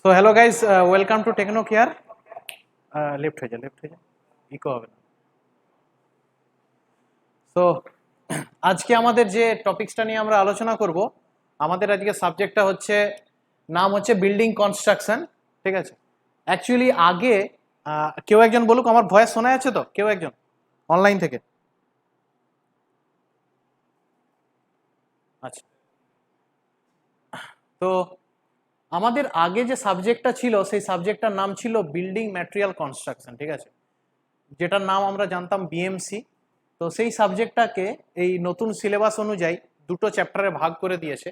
So hello guys, welcome to Techno Care. Left হয়ে যা eco হবে না। সো আজকে আমাদের যে টপিকসটা নিয়ে আমরা আলোচনা করব, আমাদের আজকে সাবজেক্টটা হচ্ছে নাম হচ্ছে বিল্ডিং কনস্ট্রাকশন। ঠিক আছে, অ্যাকচুয়ালি আগে কেউ একজন বলুক, আমার ভয়েস শোনা যাচ্ছে তো? কেউ একজন অনলাইন থেকে? আচ্ছা, তো আমাদের আগে যে সাবজেক্টটা ছিল সেই সাবজেক্টটার নাম ছিল বিল্ডিং ম্যাটেরিয়াল কনস্ট্রাকশন। ঠিক আছে, যেটার নাম আমরা জানতাম বিএমসি। তো সেই সাবজেক্টটাকে এই নতুন সিলেবাস অনুযায়ী দুটো চ্যাপ্টারে ভাগ করে দিয়েছে।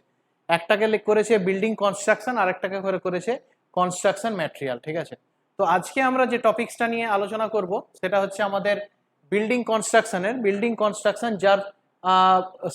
একটাকে করেছে বিল্ডিং কনস্ট্রাকশন, আর একটাকে করেছে কনস্ট্রাকশন ম্যাটেরিয়াল। ঠিক আছে, তো আজকে আমরা যে টপিকসটা নিয়ে আলোচনা করব সেটা হচ্ছে আমাদের বিল্ডিং কনস্ট্রাকশন, যার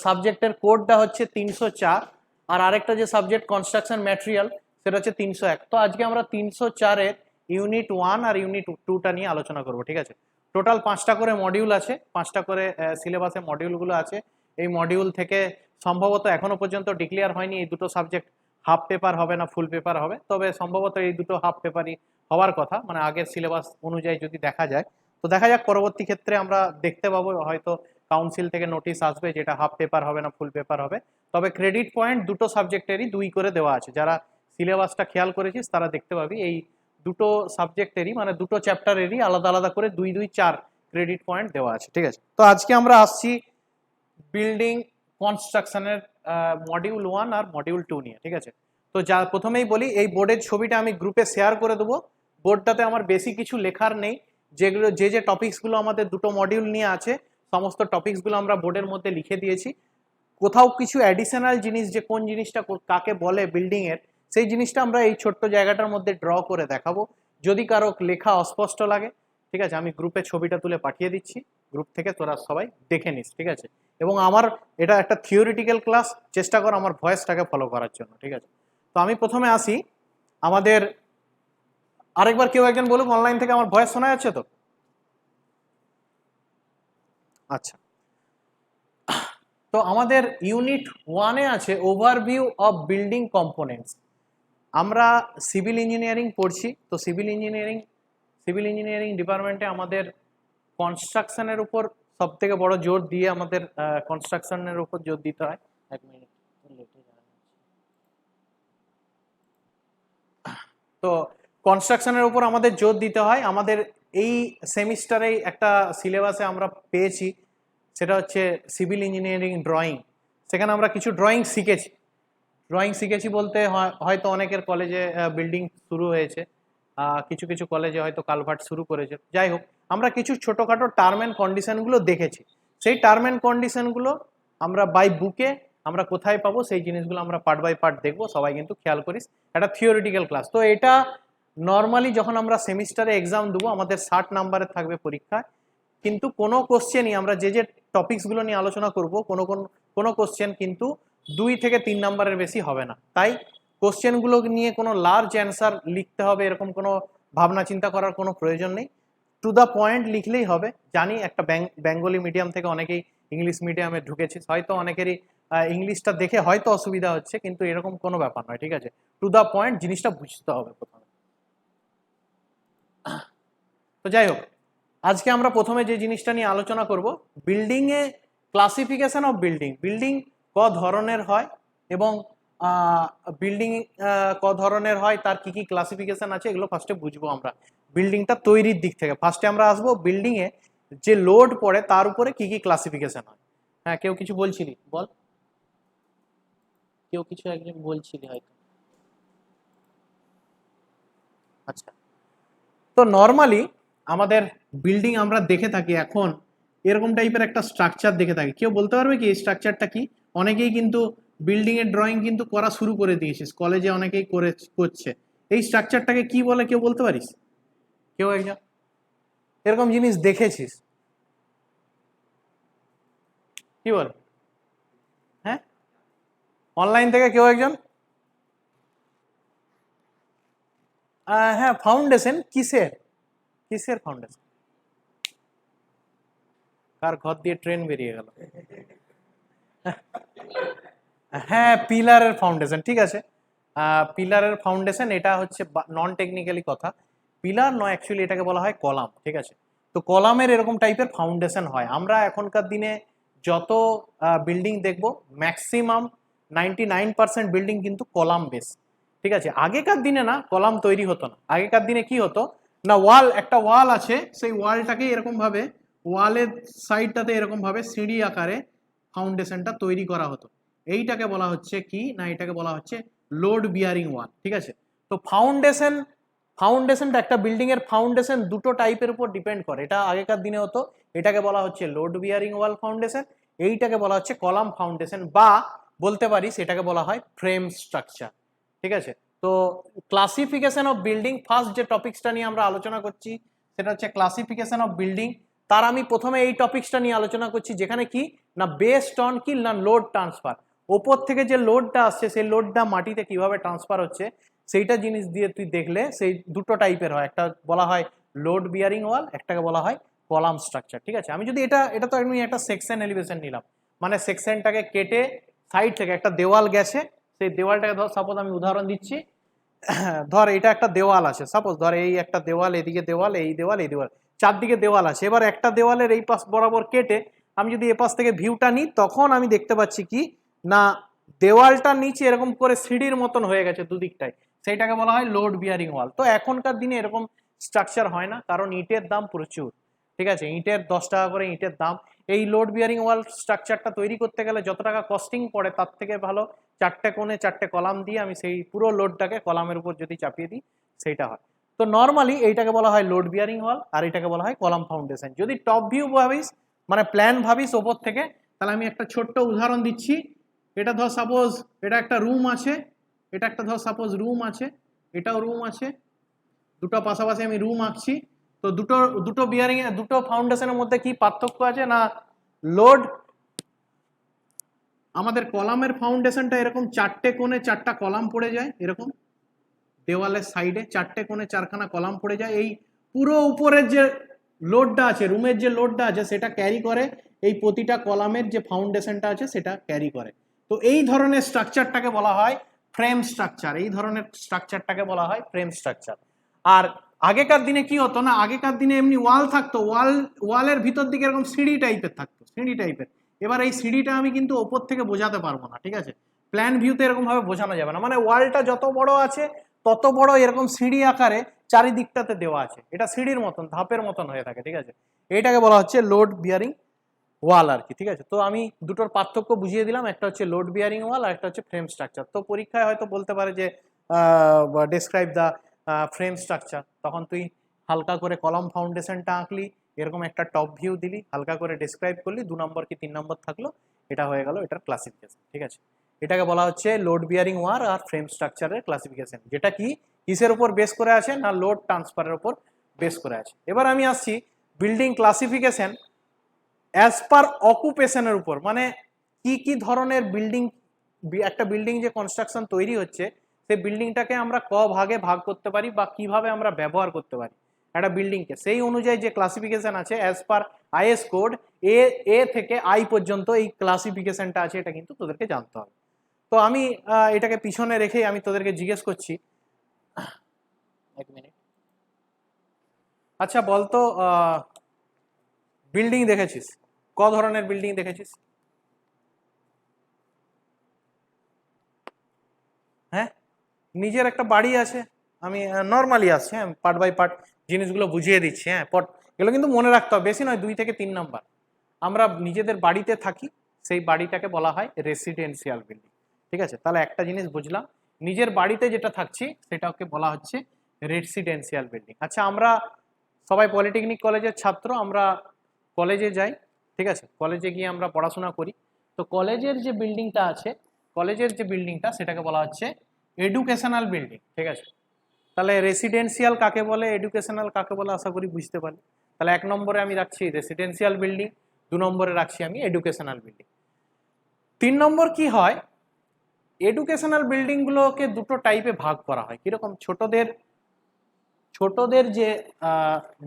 সাবজেক্টের কোডটা হচ্ছে 304। আর আরেকটা যে সাবজেক্ট কনস্ট্রাকশন ম্যাটেরিয়াল সেটা হচ্ছে 301। তো আজকে আমরা 304-এর ইউনিট 1 আর ইউনিট 2টা নিয়ে আলোচনা করব। ঠিক আছে, টোটাল 5টা করে মডিউল আছে, 5টা করে সিলেবাসে মডিউলগুলো আছে। এই মডিউল থেকে সম্ভবত এখনো পর্যন্ত ডিক্লেয়ার হয়নি এই দুটো সাবজেক্ট হাফ পেপার হবে না ফুল পেপার হবে, তবে সম্ভবত এই দুটো হাফ পেপারই হওয়ার কথা, মানে আগের সিলেবাস অনুযায়ী যদি দেখা যায়। তো দেখা যাক, পরবর্তী ক্ষেত্রে আমরা দেখতে পাবো, হয়তো কাউন্সিল থেকে নোটিশ আসবে যেটা হাফ পেপার হবে না ফুল পেপার হবে। তবে ক্রেডিট পয়েন্ট দুটো সাবজেক্টেরই 2 করে দেওয়া আছে। যারা সিলেবাসটা খেয়াল করেছিস তারা দেখতে পাবি এই দুটো সাবজেক্টেরই, মানে দুটো চ্যাপ্টারেরই আলাদা আলাদা করে 2-2-4 ক্রেডিট পয়েন্ট দেওয়া আছে। ঠিক আছে, তো আজকে আমরা আসছি বিল্ডিং কনস্ট্রাকশনের মডিউল 1 আর মডিউল 2 নিয়ে। ঠিক আছে, তো যা প্রথমেই বলি, এই বোর্ডের ছবিটা আমি গ্রুপে শেয়ার করে দেবো। বোর্ডটাতে আমার বেশি কিছু লেখার নেই, যেগুলো যে টপিকসগুলো আমাদের দুটো মডিউল নিয়ে আছে সমস্ত টপিকসগুলো আমরা বোর্ডের মধ্যে লিখে দিয়েছি। কোথাও কিছু অ্যাডিশনাল জিনিস, যে কোন জিনিসটা কাকে বলে বিল্ডিং এর, সেই জিনিসটা আমরা এই ছোট্ট জায়গাটার মধ্যে ড্র করে দেখাবো। যদি কারো লেখা অস্পষ্ট লাগে, ঠিক আছে, আমি গ্রুপে ছবিটা তুলে পাঠিয়ে দিচ্ছি, গ্রুপ থেকে তোরা সবাই দেখে নিস। ঠিক আছে, এবং আমার এটা একটা থিওরিটিক্যাল ক্লাস, চেষ্টা কর আমার ভয়েসটাকে ফলো করার জন্য। ঠিক আছে, তো আমি প্রথমে আসি আমাদের, আরেকবার কেউ একজন বলুক অনলাইন থেকে আমার ভয়েস শোনা যাচ্ছে তো? আচ্ছা, তো আমাদের ইউনিট 1-এ আছে ওভারভিউ অফ বিল্ডিং কম্পোনেন্টস। আমরা সিভিল ইঞ্জিনিয়ারিং পড়ছি, তো সিভিল ইঞ্জিনিয়ারিং ডিপার্টমেন্টে আমাদের কনস্ট্রাকশনের উপর সব থেকে বড় জোর দিয়ে, আমাদের কনস্ট্রাকশনের উপর জোর দিতে হয়। 1 মিনিট, তো কনস্ট্রাকশনের উপর আমাদের জোর দিতে হয়। আমাদের এই সেমিস্টারেই একটা সিলেবাসে আমরা পেয়েছি, সেটা হচ্ছে সিভিল ইঞ্জিনিয়ারিং ড্রয়িং। সেখানে আমরা কিছু ড্রয়িং শিখেছি বলতে হয়তো অনেকের কলেজে বিল্ডিং শুরু হয়েছে, কিছু কিছু কলেজে হয়তো কালভার্ট শুরু করেছে। যাই হোক, আমরা কিছু ছোটোখাটো টার্ম অ্যান্ড কন্ডিশনগুলো দেখেছি। সেই টার্ম অ্যান্ড কন্ডিশনগুলো আমরা বাই বুকে আমরা কোথায় পাবো সেই জিনিসগুলো আমরা পার্ট বাই পার্ট দেখবো। সবাই কিন্তু খেয়াল করিস, একটা থিওরিটিক্যাল ক্লাস। তো এটা নর্মালি যখন আমরা সেমিস্টারে এক্সাম দেবো আমাদের 60 নাম্বারের থাকবে পরীক্ষা, কিন্তু কোনো কোশ্চেনই আমরা যে টপিকসগুলো নিয়ে আলোচনা করব কোনো কোশ্চেন কিন্তু 2 থেকে 3 নাম্বারের বেশি হবে না। তাই কোশ্চেনগুলো নিয়ে কোনো লার্জ অ্যান্সার লিখতে হবে এরকম কোনো ভাবনা চিন্তা করার কোনো প্রয়োজন নেই, টু দ্য পয়েন্ট লিখলেই হবে। জানি একটা বেঙ্গলি মিডিয়াম থেকে অনেকেই ইংলিশ মিডিয়ামে ঢুকেছে, হয়তো অনেকেরই ইংলিশটা দেখে হয়তো অসুবিধা হচ্ছে, কিন্তু এরকম কোনো ব্যাপার নয়। ঠিক আছে, টু দ্য পয়েন্ট জিনিসটা বুঝতে হবে প্রথমে। তো যাই হোক, আজকে আমরা প্রথমে যে জিনিসটা নিয়ে আলোচনা করব, building A classification of building ক ধরনের হয়, এবং বিল্ডিং ক ধরনের হয় তার কি কি ক্লাসিফিকেশন আছে, এগুলো ফার্স্টে বুঝবো আমরা বিল্ডিংটা তৈরির দিক থেকে। ফার্স্টে আমরা আসবো বিল্ডিং এ যে লোড পড়ে তার উপরে কি কি ক্লাসিফিকেশন হয়। হ্যাঁ, কেউ কিছু বলছিলি বল, কেউ কিছু একজন বলছিলি হয়তো। আচ্ছা, তো নর্মালি আমাদের বিল্ডিং আমরা দেখে থাকি এখন এরকম টাইপের একটা স্ট্রাকচার দেখে থাকি। কেউ বলতে পারবে কি এই স্ট্রাকচারটা কি? অনেকেই কিন্তু বিল্ডিং এর ড্রয়িং কিন্তু করা শুরু করে দিয়েছিস, কলেজে অনেকেই করছে। এই স্ট্রাকচারটাকে কি বলে কেউ বলতে পারিস? কেউ একজন এরকম জিনিস দেখেছিস? কি বল? হ্যাঁ, অনলাইন থেকে কেউ একজন? হ্যাঁ, ফাউন্ডেশন কিসের? কিসের ফাউন্ডেশন? কার ঘর দিয়ে ট্রেন বেরিয়ে গেল? হ্যাঁ, পিলারের ফাউন্ডেশন, ঠিক আছে। পিলারের ফাউন্ডেশন, এটা হচ্ছে নন টেকনিক্যালি কথা, পিলার নয় অ্যাকচুয়ালি এটাকে বলা হয় কলাম, ঠিক আছে। তো কলামের এরকম টাইপের ফাউন্ডেশন হয়। আমরা এখনকার দিনে যত বিল্ডিং দেখবো ম্যাক্সিমাম 99% বিল্ডিং কিন্তু কলাম বেস, ঠিক আছে। আগেকার দিনে না কলাম তৈরি হতো না, আগেকার দিনে কি হতো না, একটা ওয়াল আছে, সেই ওয়ালটাকে এরকম ভাবে ওয়ালের সাইডটাতে এরকম ভাবে সিঁড়ি আকারে ফাউন্ডেশনটা তৈরি করা হতো। এইটাকে বলা হচ্ছে কি না, এটাকে বলা হচ্ছে লোড বিয়ারিং ওয়াল, ঠিক আছে। তো ফাউন্ডেশনটা একটা বিল্ডিং এর ফাউন্ডেশন দুটো টাইপের উপর ডিপেন্ড করে, এটা আগেকার দিনে হতো। এটাকে বলা হচ্ছে লোড বিয়ারিং ওয়াল ফাউন্ডেশন, এইটাকে বলা হচ্ছে কলাম ফাউন্ডেশন, বা বলতে পারিস এটাকে বলা হয় ফ্রেম স্ট্রাকচার, ঠিক আছে। তো ক্লাসিফিকেশন অফ বিল্ডিং, ফার্স্ট যে টপিকসটা নিয়ে আমরা আলোচনা করছি সেটা হচ্ছে ক্লাসিফিকেশন অফ বিল্ডিং। তার আমি প্রথমে এই টপিকসটা নিয়ে আলোচনা করছি, যেখানে কি না বেসড অন কি না লোড ট্রান্সফার, ওপর থেকে যে লোডটা আসছে সেই লোডটা মাটিতে কিভাবে ট্রান্সফার হচ্ছে সেইটা জিনিস দিয়ে তুই দেখলে সেই দুটো টাইপের হয়, একটা বলা হয় লোড বিয়ারিং ওয়াল, একটাকে বলা হয় কলাম স্ট্রাকচার, ঠিক আছে। আমি যদি এটা তো আমি একটা সেকশন এলিভেশন নিলাম, মানে সেকশনটাকে কেটে সাইড থেকে একটা দেওয়াল গেছে, সেই দেওয়ালটাকে ধর সাপোজ আমি উদাহরণ দিচ্ছি, ধর এটা একটা দেওয়াল আছে, সাপোজ ধর এই একটা দেওয়াল, এদিকে দেওয়াল, এই দেওয়াল, এই দেওয়াল, চারদিকে দেওয়াল আছে। এবার একটা দেওয়ালের এই পাশ বরাবর কেটে আমি যদি এ পাশ থেকে ভিউটা নিই, তখন আমি দেখতে পাচ্ছি কি না দেওয়ালটার নিচে এরকম করে সিঁড়ির মতন হয়ে গেছে দুদিকটায়, সেইটাকে বলা হয় লোড বিয়ারিং ওয়াল। তো এখনকার দিনে এরকম স্ট্রাকচার হয় না, কারণ ইটের দাম প্রচুর, ঠিক আছে। ইটের 10 টাকা করে ইটের দাম। এই লোড বিয়ারিং ওয়াল স্ট্রাকচারটা তৈরি করতে গেলে যত টাকা কস্টিং পড়ে তার থেকে ভালো চারটে কোণে চারটে কলাম দিয়ে আমি সেই পুরো লোডটাকে কলামের উপর যদি চাপিয়ে দিই সেইটা হয়। তো নর্মালি এইটাকে বলা হয় লোড বিয়ারিং ওয়াল, আর এটাকে বলা হয় কলাম ফাউন্ডেশন। যদি টপ ভিউ ভাবিস, মানে প্ল্যান ভাবিস ওপর থেকে, তাহলে আমি একটা ছোট্ট উদাহরণ দিচ্ছি। এটা ধর সাপোজ এটা একটা রুম আছে, এটা একটা ধর সাপোজ রুম আছে, এটাও রুম আছে, দুটো পাশাপাশি আমি রুম আঁকছি। তো দুটো দুটো বিয়ারিং দুটো ফাউন্ডেশনের মধ্যে কি পার্থক্য আছে না, লোড আমাদের কলামের ফাউন্ডেশনটা এরকম চারটে কোণে চারটা কলাম পড়ে যায়, এরকম দেওয়ালের সাইডে চারটে কোণে চারখানা কলাম পড়ে যায়। এই পুরো উপরের যে লোডটা আছে, রুমের যে লোডটা আছে সেটা ক্যারি করে এই প্রতিটা কলামের যে ফাউন্ডেশনটা আছে সেটা ক্যারি করে। তো এই ধরনের স্ট্রাকচারটাকে বলা হয় ফ্রেম স্ট্রাকচার, এই ধরনের স্ট্রাকচারটাকে বলা হয় ফ্রেম স্ট্রাকচার। আর আগেকার দিনে কি হতো না, আগেকার দিনে এমনি ওয়াল থাকতো, ওয়ালের ভিতর দিকে এরকম সিঁড়ি টাইপের থাকতো, সিঁড়ি টাইপের। এবার এই সিঁড়িটা আমি কিন্তু ওপর থেকে বোঝাতে পারবো না, ঠিক আছে। প্ল্যান ভিউতে এরকম ভাবে বোঝানো যাবে না, মানে ওয়ালটা যত বড় আছে তত বড় এরকম সিঁড়ি আকারে চারিদিকটাতে দেওয়া আছে, এটা সিঁড়ির মতন ধাপের মতন হয়ে থাকে, ঠিক আছে। এইটাকে বলা হচ্ছে লোড বিয়ারিং ওয়াল আর কি, ঠিক আছে। তো আমি দুটোর পার্থক্য বুঝিয়ে দিলাম, একটা হচ্ছে লোড বিয়ারিং ওয়াল আর একটা হচ্ছে ফ্রেম স্ট্রাকচার। তো পরীক্ষায় হয়তো বলতে পারে যে ডেসক্রাইব দ্য ফ্রেম স্ট্রাকচার, তখন তুই হালকা করে কলাম ফাউন্ডেশনটা আঁকলি, এরকম একটা টপ ভিউ দিলি, হালকা করে ডেসক্রাইব করলি, 2 নম্বর কি 3 নম্বর থাকলো, এটা হয়ে গেল এটার ক্লাসিফিকেশন, ঠিক আছে। এটাকে বলা হচ্ছে লোড বিয়ারিং ওয়াল আর ফ্রেম স্ট্রাকচারের ক্লাসিফিকেশন, যেটা কি কিসের উপর বেস করে আছে না লোড ট্রান্সফারের উপর বেস করে আছে। এবার আমি আসছি বিল্ডিং ক্লাসিফিকেশন অ্যাজ পার অকুপেশনের উপর, মানে কি কি ধরনের বিল্ডিং, একটা বিল্ডিং যে কনস্ট্রাকশন তৈরি হচ্ছে সেই বিল্ডিংটাকে আমরা ক ভাগে ভাগ করতে পারি বা কিভাবে আমরা ব্যবহার করতে পারি একটা বিল্ডিংকে, সেই অনুযায়ী যে ক্লাসিফিকেশন আছে অ্যাজ পার আইএস কোড এ থেকে আই পর্যন্ত এই ক্লাসিফিকেশনটা আছে, এটা কিন্তু তোদেরকে জানতে হবে। তো আমি এটাকে পিছনে রেখে আমি তোদেরকে জিজ্ঞেস করছি, এক মিনিট, আচ্ছা বলতো বিল্ডিং দেখেছিস, ক ধরনের বিল্ডিং দেখেছিস? হ্যাঁ, নিজের একটা বাড়ি আছে, আমি নর্মালি আসছি, হ্যাঁ পার্ট বাই পার্ট জিনিসগুলো বুঝিয়ে দিচ্ছি, হ্যাঁ এগুলো কিন্তু মনে রাখতে হবে, বেশি নয় 2 থেকে 3 নাম্বার। আমরা নিজেদের বাড়িতে থাকি, সেই বাড়িটাকে বলা হয় রেসিডেন্সিয়াল বিল্ডিং, ঠিক আছে। তাহলে একটা জিনিস বুঝলাম, নিজের বাড়িতে যেটা থাকছি সেটাকে বলা হচ্ছে রেসিডেন্সিয়াল বিল্ডিং। আচ্ছা, আমরা সবাই পলিটেকনিক কলেজের ছাত্র, আমরা কলেজে যাই, ঠিক আছে, কলেজে গিয়ে আমরা পড়াশোনা করি। তো কলেজের যে বিল্ডিংটা আছে, কলেজের যে বিল্ডিংটা সেটাকে বলা হচ্ছে এডুকেশনাল বিল্ডিং, ঠিক আছে। তাহলে রেসিডেন্সিয়াল কাকে বলে, এডুকেশনাল কাকে বলে, আশা করি বুঝতে পারি। তাহলে 1 নম্বরে আমি রাখছি রেসিডেন্সিয়াল বিল্ডিং, 2 নম্বরে রাখছি আমি এডুকেশনাল বিল্ডিং। 3 নম্বর কি হয়, এডুকেশনাল বিল্ডিংগুলোকে দুটো টাইপে ভাগ করা হয়। কিরকম, ছোটদের যে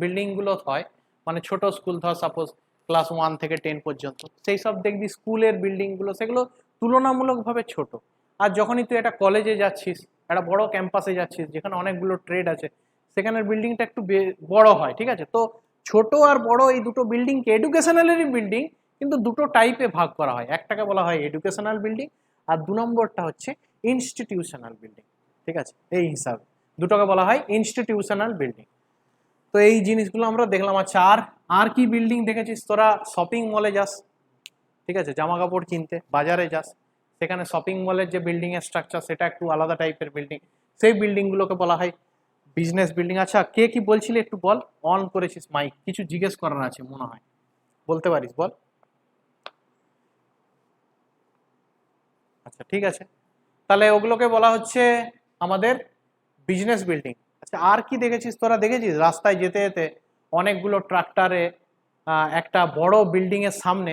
বিল্ডিংগুলো হয়, মানে ছোট স্কুল, ধর সাপোজ ক্লাস 1 থেকে 10 পর্যন্ত, সেই সব দেখবি স্কুলের বিল্ডিংগুলো সেগুলো তুলনামূলকভাবে ছোট। আর যখনই তুই একটা কলেজে যাচ্ছিস একটা বড় ক্যাম্পাসে যাচ্ছিস যেখানে অনেকগুলো ট্রেড আছে, সেখানের বিল্ডিংটা একটু বড় হয়, ঠিক আছে। তো ছোট আর বড় এই দুটো বিল্ডিংকে, এডুকেশনালেরই বিল্ডিং কিন্তু দুটো টাইপে ভাগ করা হয়। একটাকে বলা হয় এডুকেশনাল বিল্ডিং, আর 2 নম্বরটা হচ্ছে ইনস্টিটিউশনাল বিল্ডিং, ঠিক আছে। এই হিসাবে দুটোকে বলা হয় ইনস্টিটিউশনাল বিল্ডিং। তো এই জিনিসগুলো আমরা দেখলাম। আচ্ছা, আর আর কি বিল্ডিং দেখেছিস তোরা? শপিং মলে যাস, ঠিক আছে, জামা কাপড় কিনতে বাজারে যাস, সেখানে শপিং মলের যে বিল্ডিং এর স্ট্রাকচার সেটা একটু আলাদা টাইপের বিল্ডিং, সেই বিল্ডিং গুলোকে বলা হয় বিজনেস বিল্ডিং। আচ্ছা, কে কি বলছিলি একটু বল, অন করেছিস মাইক, কিছু জিজ্ঞেস করার আছে মনে হয়, বলতে পারিস, বল। আচ্ছা, ঠিক আছে, তাহলে ওগুলোকে বলা হচ্ছে আমাদের বিজনেস বিল্ডিং। আচ্ছা, আর কি দেখেছিস তোরা? দেখেছিস রাস্তায় যেতে যেতে অনেকগুলো ট্রাক্টরে একটা বড় বিল্ডিং এর সামনে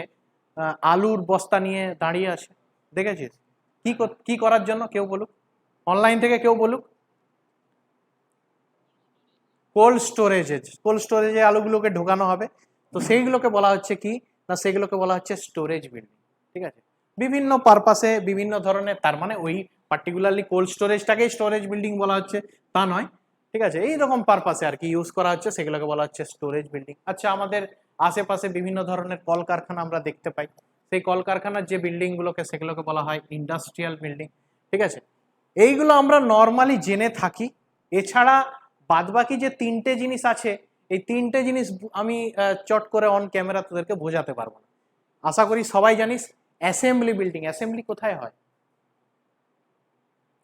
আলুর বস্তা নিয়ে দাঁড়িয়ে আছে, দেখেছিস? কি করার জন্য কেউ বলুক, অনলাইন থেকে কেউ বলুক। কোল্ড স্টোরেজে আলুগুলোকে ঢোকানো হবে। তো সেইগুলোকে বলা হচ্ছে কি না, সেগুলোকে বলা হচ্ছে স্টোরেজ বিল্ডিং, ঠিক আছে। বিভিন্ন পারপাসে বিভিন্ন ধরনের, তার মানে ওই পার্টিকুলারলি কোল্ড স্টোরেজটাকেই স্টোরেজ বিল্ডিং বলা হচ্ছে তা নয়, ঠিক আছে। এইরকম পারপাসে আর কি ইউজ করা হচ্ছে, সেগুলোকে বলা হচ্ছে স্টোরেজ বিল্ডিং। আচ্ছা, আমাদের আশেপাশে বিভিন্ন ধরনের কলকারখানা আমরা দেখতে পাই, সেই কলকারখানার যে বিল্ডিং গুলোকে সেগুলোকে বলা হয় ইন্ডাস্ট্রিয়াল বিল্ডিং, ঠিক আছে। এইগুলো আমরা নর্মালি জেনে থাকি। এছাড়া বাদবাকি যে 3টে জিনিস আছে, এই 3টে জিনিস আমি চট করে অন ক্যামেরা তোদেরকে বোঝাতে পারবো না। আশা করি সবাই জানিস অ্যাসেম্বলি বিল্ডিং। অ্যাসেম্বলি কোথায় হয়?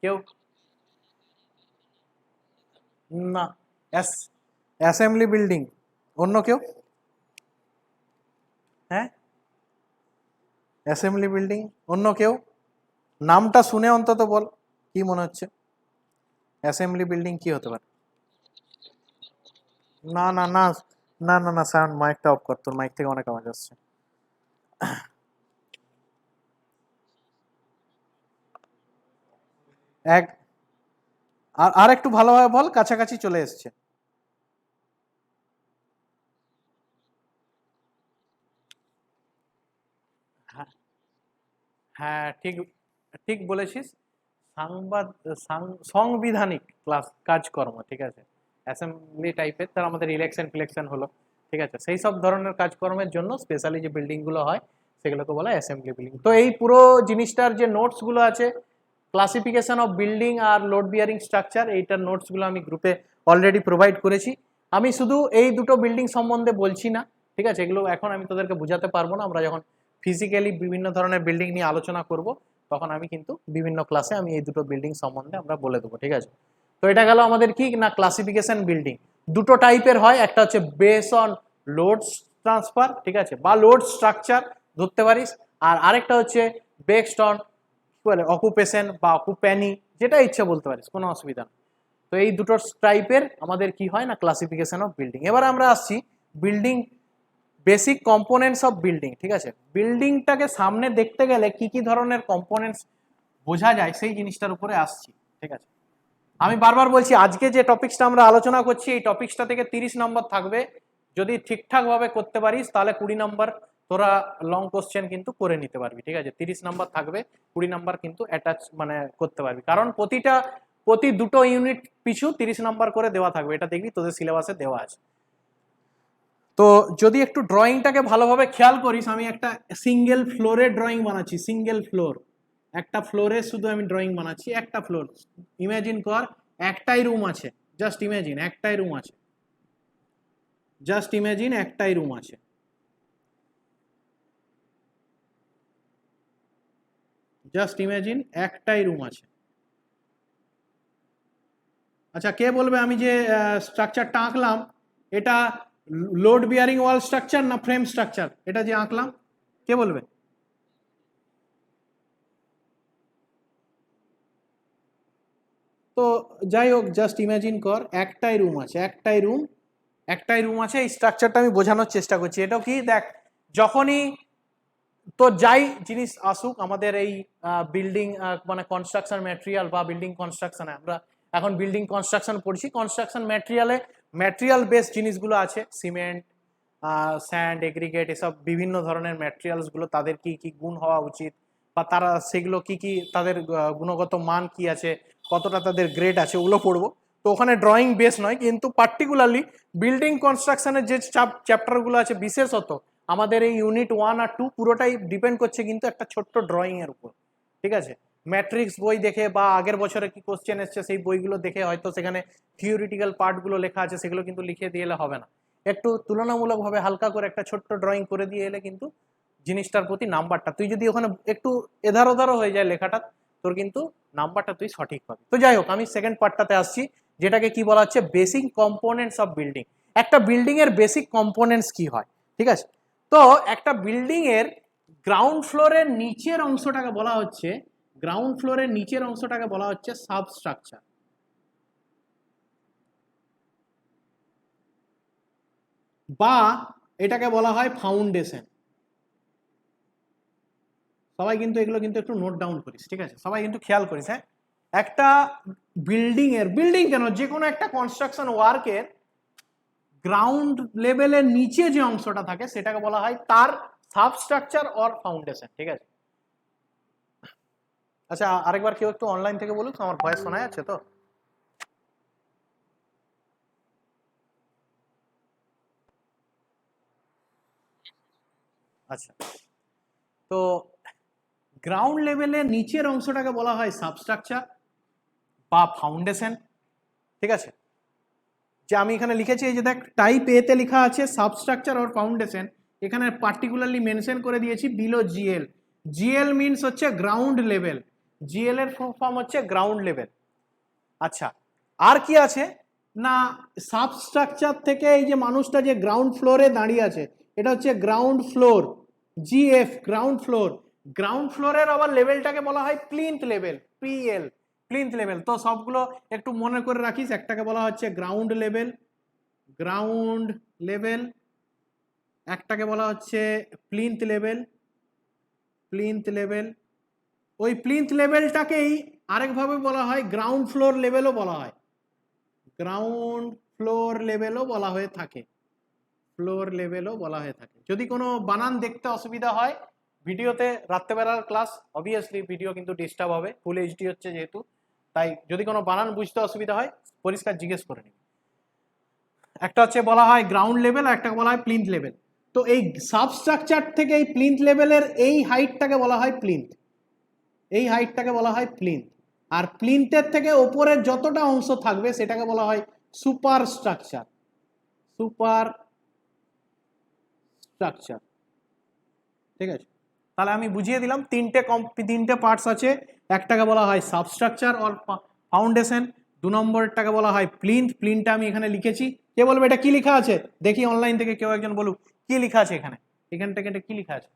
কেউ? না, অ্যাসেম্বলি বিল্ডিং অন্য কেউ? হ্যাঁ, অ্যাসেম্বলি বিল্ডিং অন্য কেউ? নামটা শুনে অন্তত বল, কি মনে হচ্ছে অ্যাসেম্বলি বিল্ডিং কি হতে পারে? না না না, না না না, সাউন্ড, মাইকটা অফ কর, তোর মাইক থেকে অনেক আওয়াজ আসছে। এক, আর একটু ভালোভাবে বল, কাছাকাছি চলে এসছে। হ্যাঁ, হ্যাঁ, ঠিক, ঠিক বলেছিস। সাংবাদ সাংবিধানিক কাজকর্ম, ঠিক আছে, অ্যাসেম্বলি টাইপের। তার আমাদের ইলেকশন ফিলেকশন হলো, ঠিক আছে, সেই সব ধরনের কাজকর্মের জন্য স্পেশালি যে বিল্ডিং গুলো হয় সেগুলোকে বলা হয় অ্যাসেম্বলি বিল্ডিং। তো এই পুরো জিনিসটার যে নোটস গুলো আছে, ক্লাসিফিকেশন অফ বিল্ডিং আর লোড বিয়ারিং স্ট্রাকচার, এইটার নোটস গুলো আমি গ্রুপে অলরেডি প্রোভাইড করেছি। আমি শুধু এই দুটো বিল্ডিং সম্বন্ধে বলছি না, ঠিক আছে, এগুলো এখন আমি তোদেরকে বোঝাতে পারবো না। আমরা যখন ফিজিক্যালি বিভিন্ন ধরনের বিল্ডিং নিয়ে আলোচনা করব, তখন আমি কিন্তু বিভিন্ন ক্লাসে আমি এই দুটো বিল্ডিং সম্বন্ধে আমরা বলে দেবো, ঠিক আছে। তো এটা গেল আমাদের কি না ক্লাসিফিকেশন বিল্ডিং। দুটো টাইপের হয়, একটা হচ্ছে বেস অন লোড ট্রান্সফার, ঠিক আছে, বা লোড স্ট্রাকচার ধরতে পারিস, আর আরেকটা হচ্ছে বেসড অন কি বলে অকুপেশন বা অকুপ্যানি, যেটা ইচ্ছে বলতে পারিস, কোনো অসুবিধা নেই। তো এই দুটো টাইপের আমাদের কি হয় না ক্লাসিফিকেশন অফ বিল্ডিং। এবার আমরা আসছি building basic components of building, ঠিক আছে। বিল্ডিংটাকে সামনে দেখতে গেলে কি কি ধরনের কম্পোনেন্টস বোঝা যায় সেই জিনিসটার উপরে আসছি, ঠিক আছে। আমি বারবার বলছি, আজকে যে টপিকসটা আমরা আলোচনা করছি এই টপিকসটা থেকে 30 নম্বর থাকবে। যদি ঠিকঠাক ভাবে করতে পারিস তাহলে 20 নম্বর তোরা লং কোশ্চেন কিন্তু করে নিতে পারবি, ঠিক আছে। 30 নম্বর থাকবে, 20 নম্বর কিন্তু অ্যাটাচ মানে করতে পারবি, কারণ প্রতি দুটো ইউনিট পিছু 30 নম্বর করে দেওয়া থাকবে, এটা দেখবি তোদের সিলেবাসে দেওয়া আছে। তো যদি একটু ড্রয়িংটাকে ভালোভাবে খেয়াল করিস, আমি একটা সিঙ্গেল ফ্লোরের ড্রয়িং বানাচ্ছি, সিঙ্গেল ফ্লোর, একটা ফ্লোরে শুধু আমি ড্রয়িং বানাচ্ছি, একটা ফ্লোর। ইমাজিন কর একটাই রুম আছে, জাস্ট ইমাজিন একটাই রুম আছে, জাস্ট ইমাজিন একটাই রুম আছে। জাস্ট ইমাজিন একটাই রুম আছে। আচ্ছা, কে বলবে আমি যে স্ট্রাকচারটা আঁকলাম এটা লোড বিয়ারিং ওয়াল স্ট্রাকচার না ফ্রেম স্ট্রাকচার? এটা যে আঁকলাম, কে বলবে? তো যাই হোক, জাস্ট ইমাজিন কর একটাই রুম আছে, একটাই রুম আছে। এই স্ট্রাকচারটা আমি বোঝানোর চেষ্টা করছি। এটাও কি দেখ, যখনই তো যাই জিনিস আসুক আমাদের এই বিল্ডিং মানে কনস্ট্রাকশন ম্যাটেরিয়াল বা বিল্ডিং কনস্ট্রাকশনে, আমরা এখন বিল্ডিং কনস্ট্রাকশন পড়ছি, কনস্ট্রাকশন ম্যাটেরিয়াল বেসড জিনিসগুলো আছে, সিমেন্ট, স্যান্ড, এগ্রিগেট, এসব বিভিন্ন ধরনের ম্যাটেরিয়ালস গুলো, তাদের কি কি গুণ হওয়া উচিত বা তারা সেগুলো কি কি তাদের গুণগত মান কি আছে, কতটা তাদের গ্রেড আছে ওগুলো পড়বো। তো ওখানে ড্রয়িং বেস নয়, কিন্তু পার্টিকুলারলি বিল্ডিং কনস্ট্রাকশনের যে চ্যাপ্টারগুলো আছে বিশেষত আমাদের এই ইউনিট 1 আর 2 পুরোটাই ডিপেন্ড করছে কিন্তু একটা ছোট্ট ড্রয়িং এর উপর, ঠিক আছে। ম্যাট্রিক্স বই দেখে বা আগের বছরে কি কোশ্চেন এসছে সেই বইগুলো দেখে হয়তো সেখানে থিওরিটিক্যাল পার্টগুলো লেখা আছে সেগুলো কিন্তু লিখে দিয়ে এলে হবে না। একটু তুলনামূলকভাবে হালকা করে একটা ছোট্ট ড্রয়িং করে দিয়ে এলে কিন্তু জিনিসটার প্রতি নাম্বারটা, তুই যদি ওখানে একটু এধার ওধারও হয়ে যায় লেখাটা, তোর কিন্তু নাম্বারটা তুই সঠিক পাবি। তো যাই হোক, আমি সেকেন্ড পার্টটাতে আসছি, যেটাকে কি বলা হচ্ছে বেসিক কম্পোনেন্টস অফ বিল্ডিং। একটা বিল্ডিং এর বেসিক কম্পোনেন্টস কি হয়, ঠিক আছে। তো একটা বিল্ডিং এর গ্রাউন্ড ফ্লোরের নিচের অংশটাকে বলা হচ্ছে, গ্রাউন্ড ফ্লোরের নিচের অংশটাকে বলা হচ্ছে সাবস্ট্রাকচার, বা এটাকে বলা হয় ফাউন্ডেশন। সবাই কিন্তু এগুলো কিন্তু একটু নোট ডাউন করিস, ঠিক আছে, সবাই কিন্তু খেয়াল করিস। হ্যাঁ, একটা বিল্ডিং কেন, যে কোনো একটা কনস্ট্রাকশন ওয়ার্কের গ্রাউন্ড লেভেলের নিচে যে অংশটা থাকে সেটাকে বলা হয় তার সাবস্ট্রাকচার অর ফাউন্ডেশন, ঠিক আছে। আচ্ছা, আরেকবার কেউ একটু অনলাইন থেকে বলুক, আমার ভয়েস শোনা যাচ্ছে তো? আচ্ছা, তো গ্রাউন্ড লেভেলের নিচের অংশটাকে বলা হয় সাবস্ট্রাকচার বা ফাউন্ডেশন, ঠিক আছে। যে আমি এখানে লিখেছি, এই যে দেখ টাইপ এ তে লেখা আছে সাবস্ট্রাকচার অর ফাউন্ডেশন, এখানে পার্টিকুলারলি মেনশন করে দিয়েছি বিলো জিএল। জিএল মিনস হচ্ছে গ্রাউন্ড লেভেল, জিএল এর ফুল ফর্ম হচ্ছে গ্রাউন্ড লেভেল। আচ্ছা, আর কি আছে না, সাবস্ট্রাকচার থেকে এই যে মানুষটা যে গ্রাউন্ড ফ্লোরে দাঁড়িয়ে আছে এটা হচ্ছে ground floor, GF ground floor. Ground ফ্লোরের আবার লেভেলটাকে বলা হয় plinth level, PL, plinth level. তো সবগুলো একটু মনে করে রাখিস, একটাকে বলা হচ্ছে গ্রাউন্ড লেভেল, গ্রাউন্ড লেভেল, একটাকে বলা হচ্ছে প্লিন্থ লেভেল, প্লিন্থ লেভেল। ওই প্লিন্থ লেভেলটাকেই আরেকভাবে বলা হয় গ্রাউন্ড ফ্লোর লেভেলও বলা হয়, গ্রাউন্ড ফ্লোর লেভেলও বলা হয়ে থাকে, ফ্লোর লেভেলও বলা হয়ে থাকে। যদি কোনো বানান দেখতে অসুবিধা হয় ভিডিওতে, রাত্রেবেলার ক্লাস অবভিয়াসলি ভিডিও কিন্তু ডিস্টার্ব হবে, ফুল এইচডি হচ্ছে যেহেতু, তাই যদি কোনো বানান বুঝতে অসুবিধা হয় পরিষ্কার জিজ্ঞেস করে নিন। একটা হচ্ছে বলা হয় গ্রাউন্ড লেভেল, আর একটা বলা হয় প্লিন্থ লেভেল। তো এই সাবস্ট্রাকচার থেকে এই প্লিন্থ লেভেলের এই হাইটটাকে বলা হয় প্লিন্থ, এই হাইটটাকে বলা হয় প্লিন্থ। আর প্লিন্থের থেকে ওপরের যতটা অংশ থাকবে সেটাকে বলা হয় সুপার স্ট্রাকচার, সুপার স্ট্রাকচার, ঠিক আছে। তাহলে আমি বুঝিয়ে দিলাম তিনটে পার্টস আছে, একটাকে বলা হয় সাবস্ট্রাকচার অর ফাউন্ডেশন, 2 নম্বরটাকে বলা হয় প্লিন্থ, প্লিন্থটা আমি এখানে লিখেছি। কে বলবে এটা কি লেখা আছে, দেখি অনলাইন থেকে কেউ একজন বলুক কি লেখা আছে এখানে, এখান থেকে এটা কি লেখা আছে।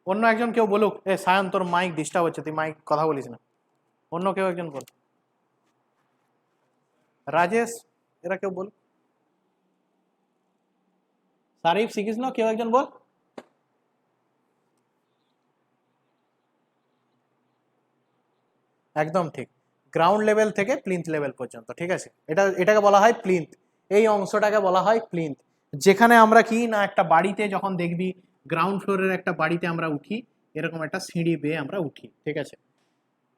অন্য একজন কেউ বলুক। সায়ন, তোর মাইক ডিস্টার্ব হচ্ছে, তুই মাইক কথা বলিস না। অন্য কেউ একজন বল, রাজেশ, এরা কেউ বল, সারিফ, শ্রীকৃষ্ণ, কেউ একজন বল। একদম ঠিক, গ্রাউন্ড লেভেল থেকে প্লিন্থ লেভেল পর্যন্ত, ঠিক আছে। এটাকে বলা হয় প্লিন্থ, এই অংশটাকে বলা হয় প্লিন্থ। যেখানে আমরা কি না একটা বাড়িতে যখন দেখবি গ্রাউন্ড ফ্লোরের একটা বাড়িতে আমরা উঠি, এরকম একটা সিঁড়ি বেয়ে আমরা উঠি, ঠিক আছে।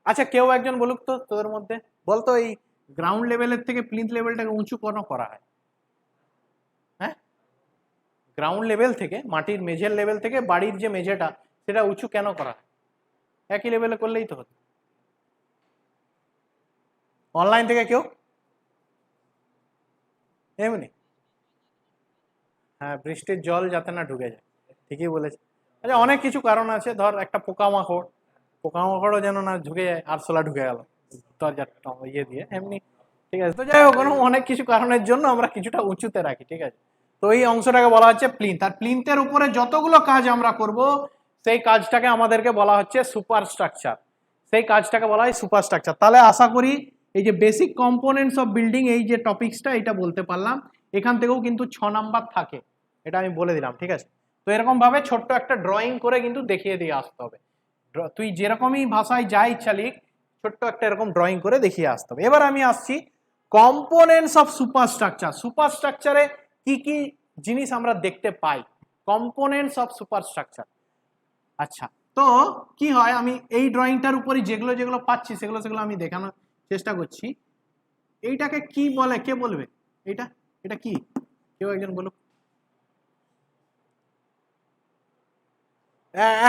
আচ্ছা, কেউ একজন বলুক তো তোদের মধ্যে, বলতো এই গ্রাউন্ড লেভেলের থেকে প্লিন্থ লেভেলটাকে উঁচু কেন করা হয়? হ্যাঁ, গ্রাউন্ড লেভেল থেকে, মাটির মেঝের লেভেল থেকে বাড়ির যে মেঝেটা সেটা উঁচু কেন করা হয়? একই লেভেলে করলেই তো হতো। অনলাইন থেকে কেউ? এমনি, হ্যাঁ, বৃষ্টির জল যাতে না ঢুকে যায়, ঠিকই বলেছে। আচ্ছা, অনেক কিছু কারণ আছে, ধর একটা পোকামাকড়, পোকামাকড়ও যেন না ঢুকে যায়, আরশোলা ঢুকে গেল দরজার ইয়ে দিয়ে, এমনি, ঠিক আছে। তো যাই হোক, অনেক কিছু কারণের জন্য আমরা কিছুটা উঁচুতে রাখি, ঠিক আছে। তো এই অংশটাকে বলা হচ্ছে প্লিন্থ, আর প্লিন্থের উপরে যতগুলো কাজ আমরা করব সেই কাজটাকে আমাদেরকে বলা হচ্ছে সুপার স্ট্রাকচার, সেই কাজটাকে বলা হয় সুপার স্ট্রাকচার। তাহলে আশা করি এই যে বেসিক কম্পোনেন্টস অফ বিল্ডিং, এই যে টপিক্সটা এটা বলতে পারলাম। এখান থেকেও কিন্তু 6 নাম্বার থাকে, এটা আমি বলে দিলাম, ঠিক আছে। তো এরকম ভাবে ছোট্ট একটা ড্রয়িং করে কিন্তু দেখিয়ে দিয়ে আসতে হবে, তুই যেরকমই ভাষায় যা ইচ্ছা লিখ, ছোট্ট একটা এরকম ড্রয়িং করে দেখিয়ে আসতে হবে। এবার আমি আসছি components of super structure. Super স্ট্রাকচারে কি কি জিনিস আমরা দেখতে পাই, কম্পোনেন্টস অফ সুপারস্ট্রাকচার। আচ্ছা, তো কি হয়, আমি এই ড্রয়িংটার উপরই যেগুলো যেগুলো পাচ্ছি সেগুলো সেগুলো আমি দেখানোর চেষ্টা করছি। এইটাকে কি বলে, কে বলবে? এটা এটা কি, কেউ একজন বলুক।